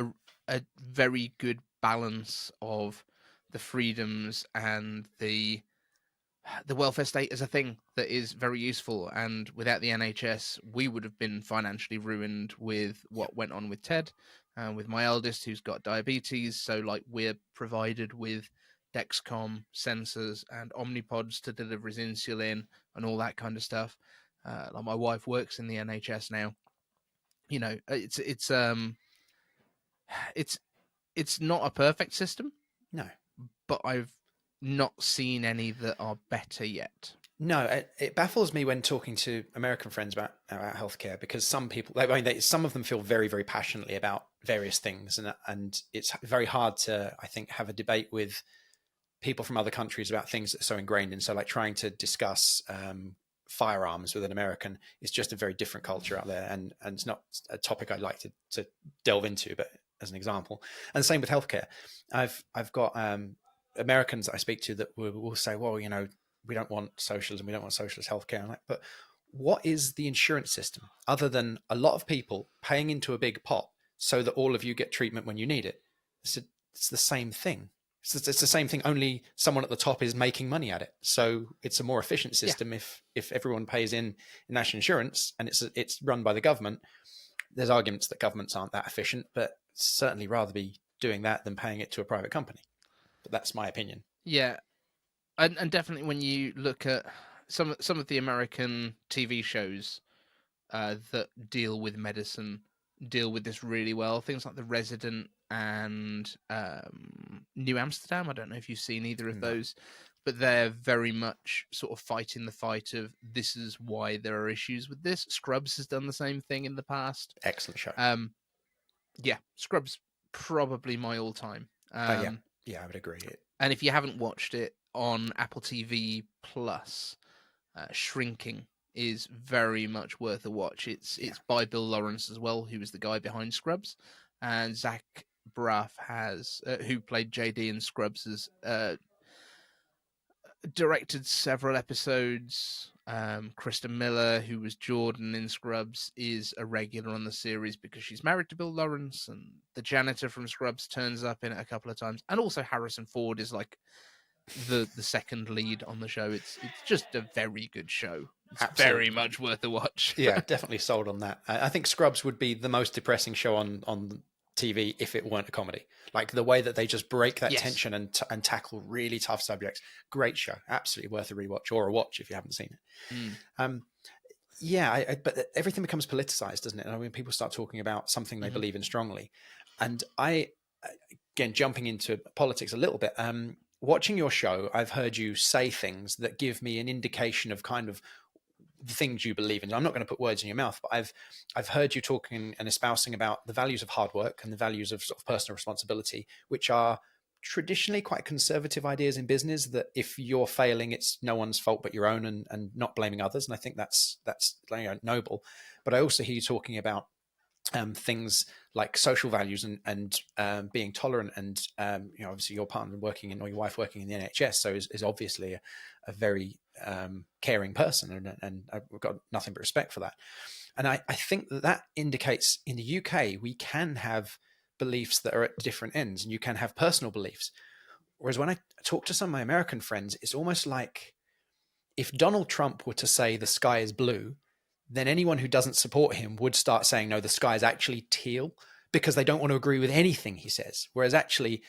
a very good balance of the freedoms and the welfare state as a thing that is very useful. And without the NHS, we would have been financially ruined with what went on with Ted, with my eldest who's got diabetes. So like we're provided with Dexcom sensors and Omnipods to deliver his insulin and all that kind of stuff. Like my wife works in the NHS now. It's not a perfect system. No. But I've not seen any that are better yet. No, it baffles me when talking to American friends about healthcare because some people, some of them feel very, very passionately about various things, and it's very hard to, I think, have a debate with people from other countries about things that are so ingrained in. So, like trying to discuss firearms with an American is just a very different culture out there, and it's not a topic I'd like to delve into, but as an example. And the same with healthcare. I've got Americans I speak to that will say, well, we don't want socialism, we don't want socialist healthcare. I'm like, but what is the insurance system other than a lot of people paying into a big pot so that all of you get treatment when you need it? It's the same thing. It's the same thing, only someone at the top is making money at it. So it's a more efficient system if everyone pays in national insurance and it's run by the government. There's arguments that governments aren't that efficient, but certainly rather be doing that than paying it to a private company. But that's my opinion. Yeah, and definitely when you look at some of the American TV shows that deal with medicine, deal with this really well. Things like The Resident and New Amsterdam. I don't know if you've seen either of those, but they're very much sort of fighting the fight of this is why there are issues with this. Scrubs has done the same thing in the past. Excellent show. Yeah, Scrubs probably my all-time. Yeah, I would agree. And if you haven't watched it on Apple TV Plus, Shrinking is very much worth a watch. It's by Bill Lawrence as well, who was the guy behind Scrubs, and Zach Braff has who played JD in Scrubs has directed several episodes. Kristen Miller, who was Jordan in Scrubs, is a regular on the series because she's married to Bill Lawrence, and the janitor from Scrubs turns up in it a couple of times. And also Harrison Ford is like the second lead on the show. It's just a very good show. It's Absolutely. Very much worth a watch. Yeah, definitely sold on that. I think Scrubs would be the most depressing show on TV if it weren't a comedy. Like the way that they just break that tension and tackle really tough subjects. Great show. Absolutely worth a rewatch or a watch if you haven't seen it. But everything becomes politicized, doesn't it? I mean, people start talking about something they believe in strongly. And again, jumping into politics a little bit, watching your show, I've heard you say things that give me an indication of kind of the things you believe in. I'm not going to put words in your mouth, but I've heard you talking and espousing about the values of hard work and the values of sort of personal responsibility, which are traditionally quite conservative ideas in business, that if you're failing, it's no one's fault but your own, and not blaming others. And I think that's noble. But I also hear you talking about things like social values and being tolerant, and obviously your partner working in, or your wife working in the NHS, so is obviously a very caring person, and I've got nothing but respect for that. And I think that indicates in the UK we can have beliefs that are at different ends, and you can have personal beliefs. Whereas when I talk to some of my American friends, it's almost like if Donald Trump were to say the sky is blue, then anyone who doesn't support him would start saying, no, the sky is actually teal, because they don't want to agree with anything he says. Whereas actually,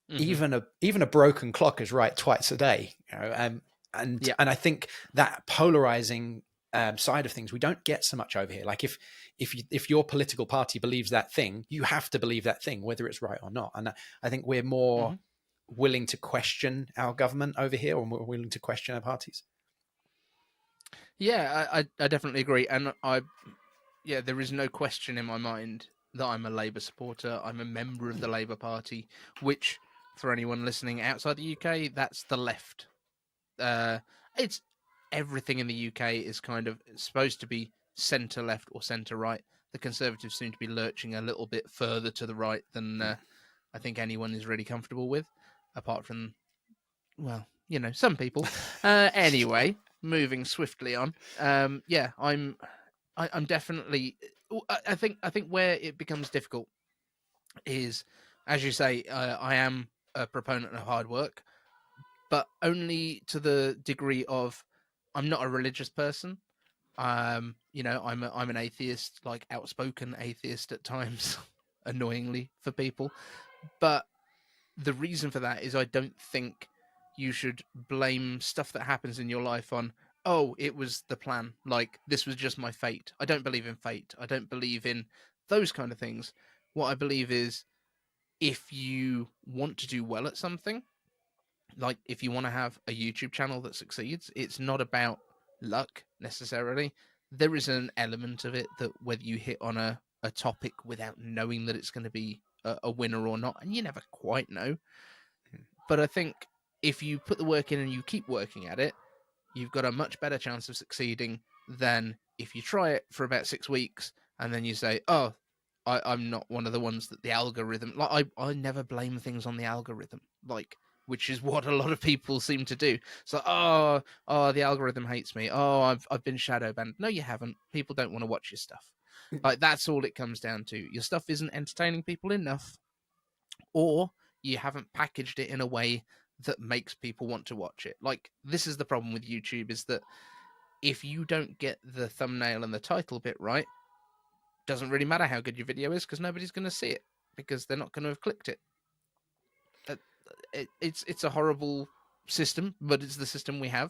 even a broken clock is right twice a day. And I think that polarizing side of things we don't get so much over here. Like if your political party believes that thing, you have to believe that thing, whether it's right or not. And I think we're more willing to question our government over here, or more willing to question our parties. Yeah, I definitely agree. And there is no question in my mind that I'm a Labour supporter. I'm a member of the Labour Party, which, for anyone listening outside the UK, that's the left. It's everything in the UK is kind of supposed to be centre left or centre right. The Conservatives seem to be lurching a little bit further to the right than I think anyone is really comfortable with, apart from, well, some people. Anyway, moving swiftly on. Yeah, I'm definitely. I think where it becomes difficult is, as you say, I am a proponent of hard work, but only to the degree of I'm not a religious person. I'm an atheist, like outspoken atheist at times, annoyingly for people. But the reason for that is I don't think you should blame stuff that happens in your life on, oh, it was the plan. Like, this was just my fate. I don't believe in fate. I don't believe in those kind of things. What I believe is, if you want to do well at something, like if you want to have a YouTube channel that succeeds, it's not about luck necessarily. There is an element of it that whether you hit on a topic without knowing that it's going to be a winner or not, and you never quite know. But I think if you put the work in and you keep working at it, you've got a much better chance of succeeding than if you try it for about 6 weeks and then you say, oh, I'm not one of the ones that the algorithm, like I never blame things on the algorithm, like, which is what a lot of people seem to do. So, the algorithm hates me. Oh, I've been shadow banned. No, you haven't. People don't want to watch your stuff. Like, that's all it comes down to. Your stuff isn't entertaining people enough, or you haven't packaged it in a way that makes people want to watch it. Like, this is the problem with YouTube, is that if you don't get the thumbnail and the title bit right, doesn't really matter how good your video is, because nobody's going to see it, because they're not going to have clicked it. It's a horrible system, but it's the system we have.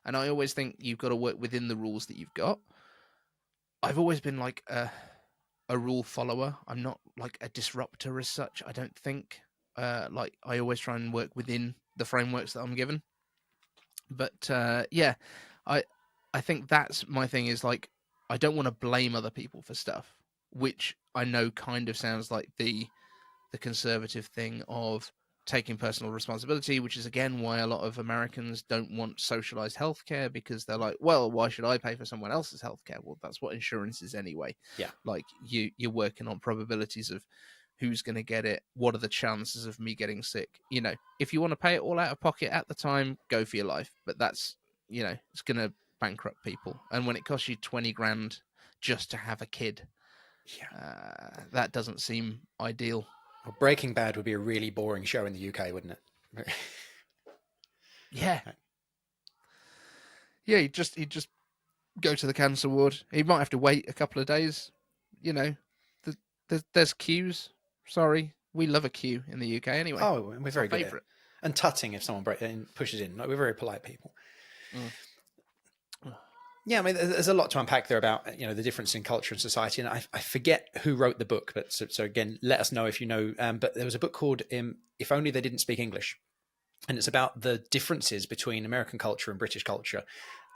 And I always think you've got to work within the rules that you've got. I've always been like a rule follower. I'm not like a disruptor as such, I don't think. Like, I always try and work within the frameworks that I'm given. But yeah, I think that's my thing, is like, I don't want to blame other people for stuff, which I know kind of sounds like the conservative thing of taking personal responsibility, which is again why a lot of Americans don't want socialized healthcare, because they're like, well, why should I pay for someone else's healthcare? Well, that's what insurance is anyway. Yeah. Like, you're working on probabilities of who's going to get it, what are the chances of me getting sick. If you want to pay it all out of pocket at the time, go for your life. But that's, it's going to bankrupt people. And when it costs you 20 grand just to have a kid, that doesn't seem ideal. Well, Breaking Bad would be a really boring show in the UK, wouldn't it? Yeah. Yeah, he'd just go to the cancer ward. He might have to wait a couple of days. There's queues. Sorry, we love a queue in the UK anyway. Oh, we're very good at it. And tutting if someone pushes in. Like, we're very polite people. Yeah, I mean, there's a lot to unpack there about, the difference in culture and society. And I forget who wrote the book, but so again, let us know if you know. But there was a book called If Only They Didn't Speak English. And it's about the differences between American culture and British culture,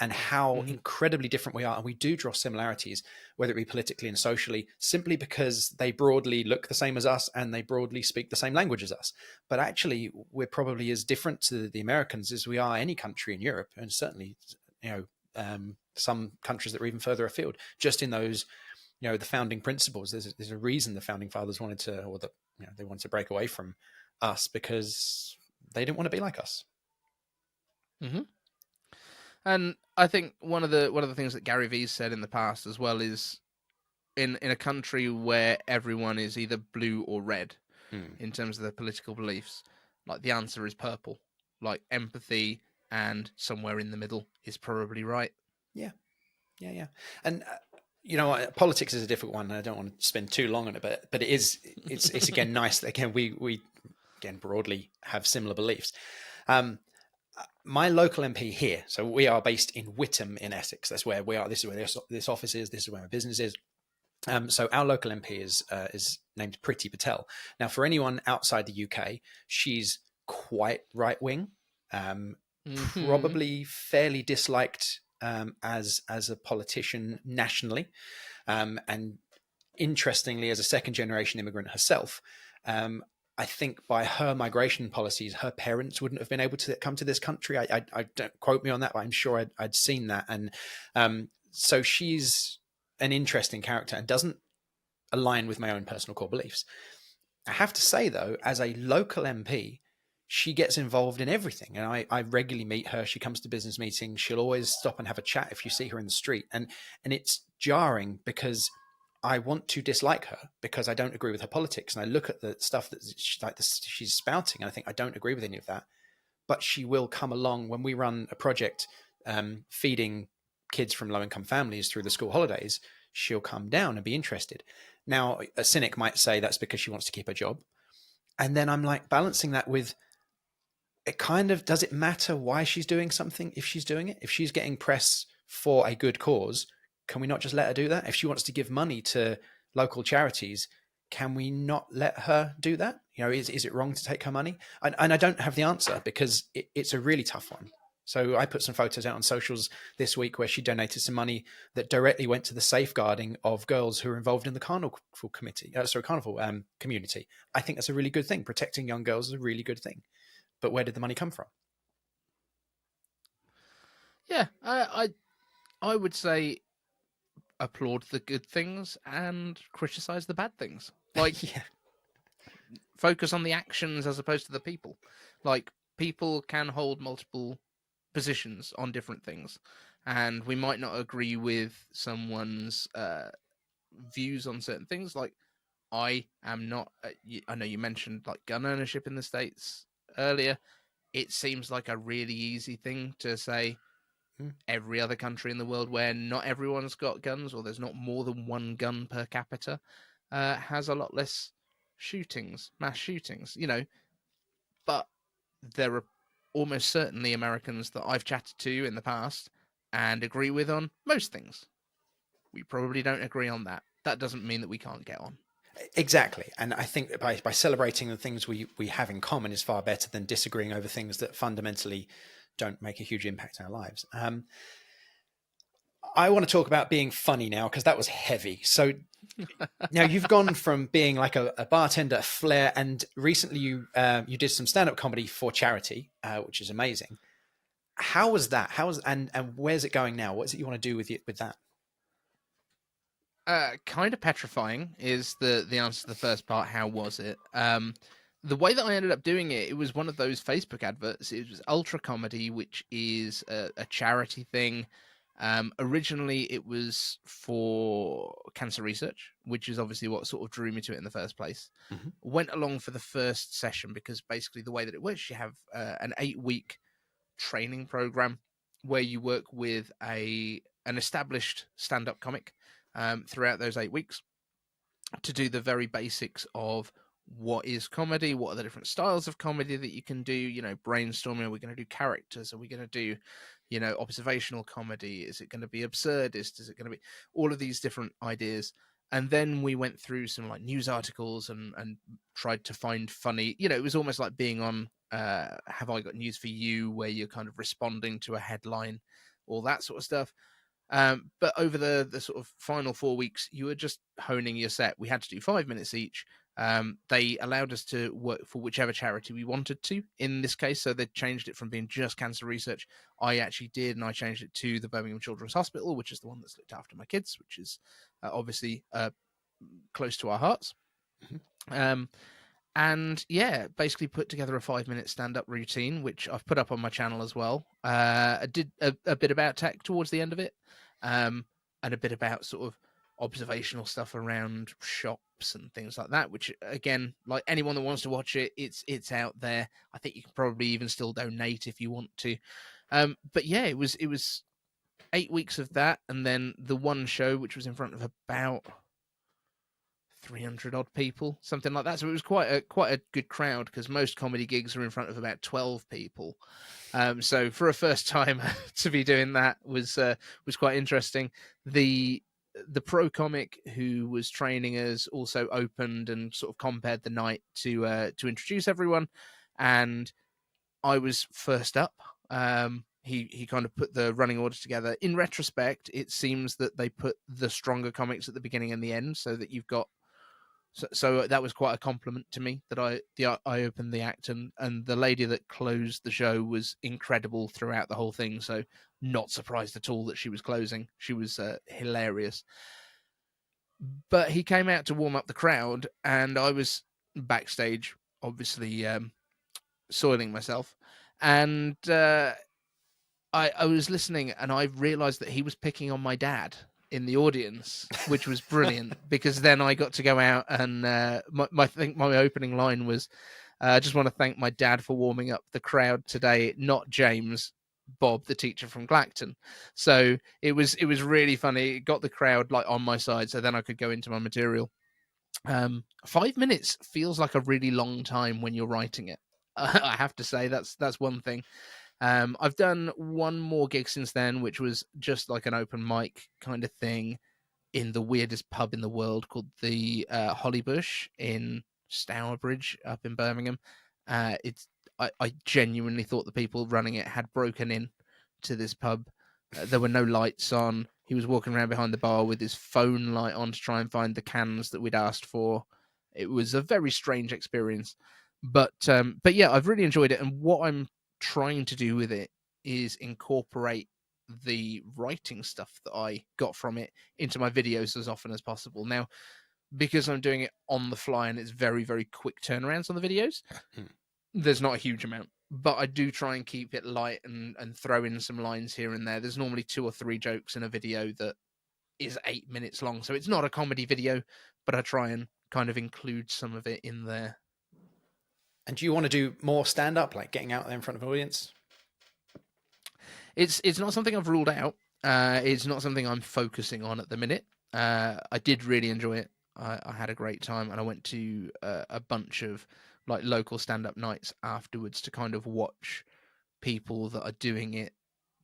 and how incredibly different we are. And we do draw similarities, whether it be politically and socially, simply because they broadly look the same as us and they broadly speak the same language as us. But actually, we're probably as different to the Americans as we are any country in Europe, and certainly, some countries that are even further afield. Just in those, the founding principles. There's a reason the founding fathers wanted to, or they wanted to break away from us, because they didn't want to be like us. Mm-hmm. And I think one of the things that Gary Vee's said in the past as well is, in a country where everyone is either blue or red in terms of their political beliefs, like, the answer is purple. Like, empathy and somewhere in the middle is probably right. Yeah. And politics is a difficult one. I don't want to spend too long on it, but it's again nice that again we again broadly have similar beliefs. My local MP here, so we are based in Whittam in Essex. That's where we are. This is where this office is. This is where my business is. So our local MP is named Priti Patel. Now, for anyone outside the UK, she's quite right wing, probably fairly disliked as a politician nationally, and interestingly, as a second generation immigrant herself. I I think by her migration policies, her parents wouldn't have been able to come to this country. I don't quote me on that, but I'm sure I'd seen that. And so she's an interesting character and doesn't align with my own personal core beliefs. I have to say, though, as a local MP, she gets involved in everything. And I regularly meet her. She comes to business meetings. She'll always stop and have a chat if you see her in the street. And it's jarring because I want to dislike her because I don't agree with her politics. And I look at the stuff that she's spouting and I think I don't agree with any of that. But she will come along when we run a project feeding kids from low-income families through the school holidays. She'll come down and be interested. Now, a cynic might say that's because she wants to keep her job. And then I'm like balancing that with, it kind of, does it matter why she's doing something if she's doing it? If she's getting press for a good cause, can we not just let her do that? If she wants to give money to local charities, can we not let her do that? You know, is it wrong to take her money? And I don't have the answer because it's a really tough one. So I put some photos out on socials this week where she donated some money that directly went to the safeguarding of girls who are involved in the carnival community. I think that's a really good thing. Protecting young girls is a really good thing. But where did the money come from? Yeah, I would say applaud the good things and criticize the bad things. Like, yeah. Focus on the actions as opposed to the people. Like, people can hold multiple positions on different things, and we might not agree with someone's views on certain things. Like, I am not. I know you mentioned like gun ownership in the States earlier. It seems like a really easy thing to say. Every other country in the world where not everyone's got guns, or there's not more than one gun per capita, has a lot less mass shootings, you know. But there are almost certainly Americans that I've chatted to in the past and agree with on most things. We probably don't agree on that. That doesn't mean that we can't get on. Exactly. And I think that by celebrating the things we have in common is far better than disagreeing over things that fundamentally don't make a huge impact in our lives. I want to talk about being funny now because that was heavy. So now you've gone from being like a bartender, a flair, and recently you did some stand-up comedy for charity, which is amazing. How was that? And where's it going now? What is it you want to do with that? Kind of petrifying is the answer to the first part. How was it? The way that I ended up doing it, it was one of those Facebook adverts. It was Ultra Comedy, which is a charity thing. Originally, it was for cancer research, which is obviously what sort of drew me to it in the first place. Mm-hmm. Went along for the first session because basically the way that it works, you have an 8-week training program where you work with an established stand-up comic throughout those 8 weeks to do the very basics of what is comedy, what are the different styles of comedy that you can do, you know, brainstorming. Are we going to do characters? Are we going to do, you know, observational comedy? Is it going to be absurdist? Is it going to be all of these different ideas? And then we went through some like news articles and tried to find funny, you know, it was almost like being on Have I Got News for You, where you're kind of responding to a headline, all that sort of stuff. But over the sort of final 4 weeks, you were just honing your set. We had to do 5 minutes each. They allowed us to work for whichever charity we wanted to in this case. So they changed it from being just cancer research. I actually did, and I changed it to the Birmingham Children's Hospital, which is the one that's looked after my kids, which is obviously close to our hearts. Mm-hmm. And yeah, basically put together a 5-minute stand-up routine, which I've put up on my channel as well. I did a bit about tech towards the end of it, and a bit about sort of observational stuff around shops and things like that, which again, like anyone that wants to watch it, it's out there. I think you can probably even still donate if you want to. But yeah, it was 8 weeks of that, and then the one show which was in front of about 300 odd people, something like that. So it was quite a good crowd, because most comedy gigs are in front of about 12 people. So for a first time to be doing that was quite interesting. The pro comic who was training us also opened and sort of compared the night to introduce everyone, and I was first up. He kind of put the running order together. In retrospect, it seems that they put the stronger comics at the beginning and the end, so that you've got So that was quite a compliment to me that I opened the act, and the lady that closed the show was incredible throughout the whole thing. So not surprised at all that she was closing. She was hilarious. But he came out to warm up the crowd, and I was backstage, obviously soiling myself, and I was listening, and I realised that he was picking on my dad in the audience, which was brilliant because then I got to go out and I think my opening line was, "I just want to thank my dad for warming up the crowd today, not James, Bob, the teacher from Clacton." So it was really funny. It got the crowd like on my side, so then I could go into my material. 5 minutes feels like a really long time when you're writing it. I have to say that's one thing. I've done one more gig since then, which was just like an open mic kind of thing in the weirdest pub in the world called the Hollybush in Stourbridge up in Birmingham. I genuinely thought the people running it had broken in to this pub. There were no lights on. He was walking around behind the bar with his phone light on to try and find the cans that we'd asked for. It was a very strange experience, but yeah, I've really enjoyed it. And what I'm trying to do with it is incorporate the writing stuff that I got from it into my videos as often as possible. Now, because I'm doing it on the fly and it's very, very quick turnarounds on the videos, there's not a huge amount, but I do try and keep it light and throw in some lines here and there. There's normally 2 or 3 jokes in a video that is 8 minutes long, so it's not a comedy video, but I try and kind of include some of it in there. And do you want to do more stand-up, like getting out there in front of an audience? It's not something I've ruled out. It's not something I'm focusing on at the minute. I did really enjoy it. I had a great time, and I went to a bunch of like local stand-up nights afterwards to kind of watch people that are doing it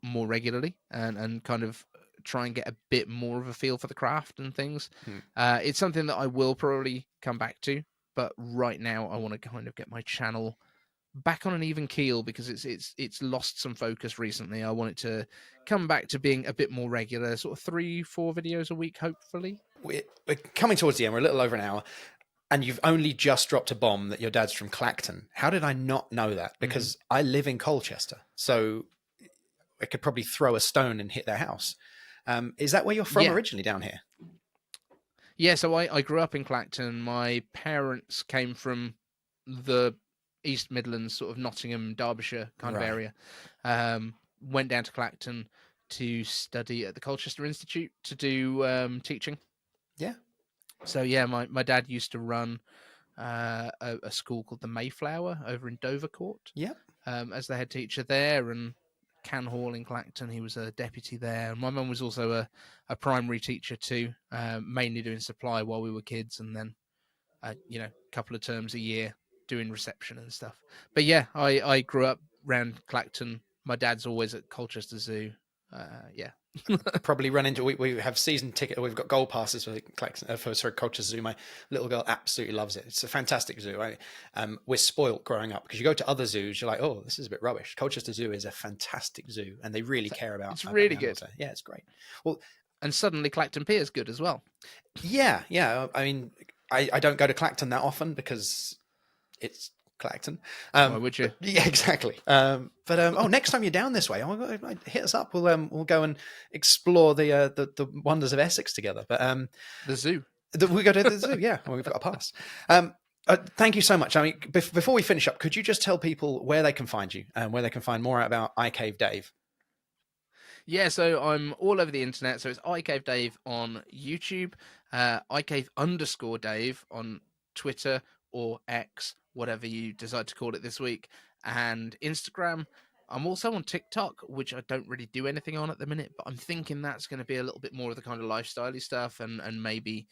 more regularly and kind of try and get a bit more of a feel for the craft and things. It's something that I will probably come back to, but right now I want to kind of get my channel back on an even keel because it's lost some focus recently. I want it to come back to being a bit more regular, sort of 3-4 videos a week, hopefully. We're coming towards the end. We're a little over an hour, and you've only just dropped a bomb that your dad's from Clacton. How did I not know that? Because I live in Colchester, so I could probably throw a stone and hit their house. Is that where you're from originally, down here? Yeah, so I grew up in Clacton. My parents came from the East Midlands, sort of Nottingham, Derbyshire kind of area. Went down to Clacton to study at the Colchester Institute to do teaching. Yeah. So yeah, my dad used to run a school called the Mayflower over in Dovercourt. Yeah. As the head teacher there, and Can Hall in Clacton, he was a deputy there. And my mum was also a primary teacher too, mainly doing supply while we were kids, and then a couple of terms a year doing reception and stuff. But yeah, I grew up around Clacton. My dad's always at Colchester Zoo. Yeah. Probably run into we have season ticket. We've got gold passes for Colchester Zoo. My little girl absolutely loves it. It's a fantastic zoo. We're spoilt growing up because you go to other zoos, you're like, oh, this is a bit rubbish. Colchester Zoo is a fantastic zoo, and they really care about. It's really good. Yeah, it's great. Well, and suddenly Clacton Pier is good as well. Yeah. I mean, I don't go to Clacton that often because it's Clacton. Why would you? Yeah, exactly. But next time you're down this way, hit us up. We'll go and explore the wonders of Essex together. But the zoo. We go to the zoo. Yeah, we've got a pass. Thank you so much. I mean, before we finish up, could you just tell people where they can find you and where they can find more about iCave Dave? Yeah, so I'm all over the internet. So it's iCave Dave on YouTube, iCave_Dave on Twitter or X, whatever you decide to call it this week, and Instagram. I'm also on TikTok, which I don't really do anything on at the minute, but I'm thinking that's going to be a little bit more of the kind of lifestyle-y stuff, and maybe,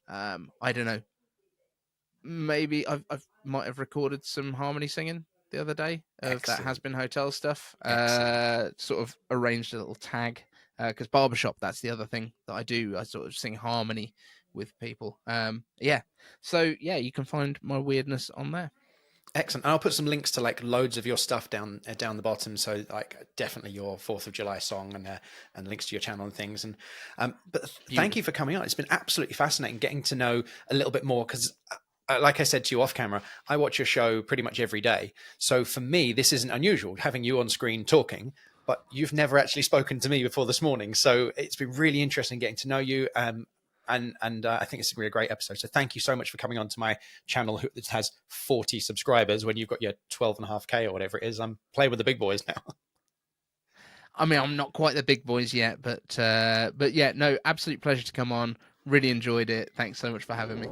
I don't know, maybe I might have recorded some harmony singing the other day of Excellent. That Has Been Hotel stuff. Sort of arranged a little tag, because barbershop, that's the other thing that I do. I sort of sing harmony with people. Yeah. So yeah, you can find my weirdness on there. Excellent. And I'll put some links to like loads of your stuff down the bottom. So like definitely your 4th of July song and links to your channel and things. And but thank you for coming on. It's been absolutely fascinating getting to know a little bit more because. Like I said to you off camera, I watch your show pretty much every day. So for me, this isn't unusual having you on screen talking, but you've never actually spoken to me before this morning. So it's been really interesting getting to know you. And I think it's going to be a great episode. So thank you so much for coming on to my channel that has 40 subscribers when you've got your 12.5K or whatever it is. I'm playing with the big boys now. I mean, I'm not quite the big boys yet, but yeah, no, absolute pleasure to come on. Really enjoyed it. Thanks so much for having me.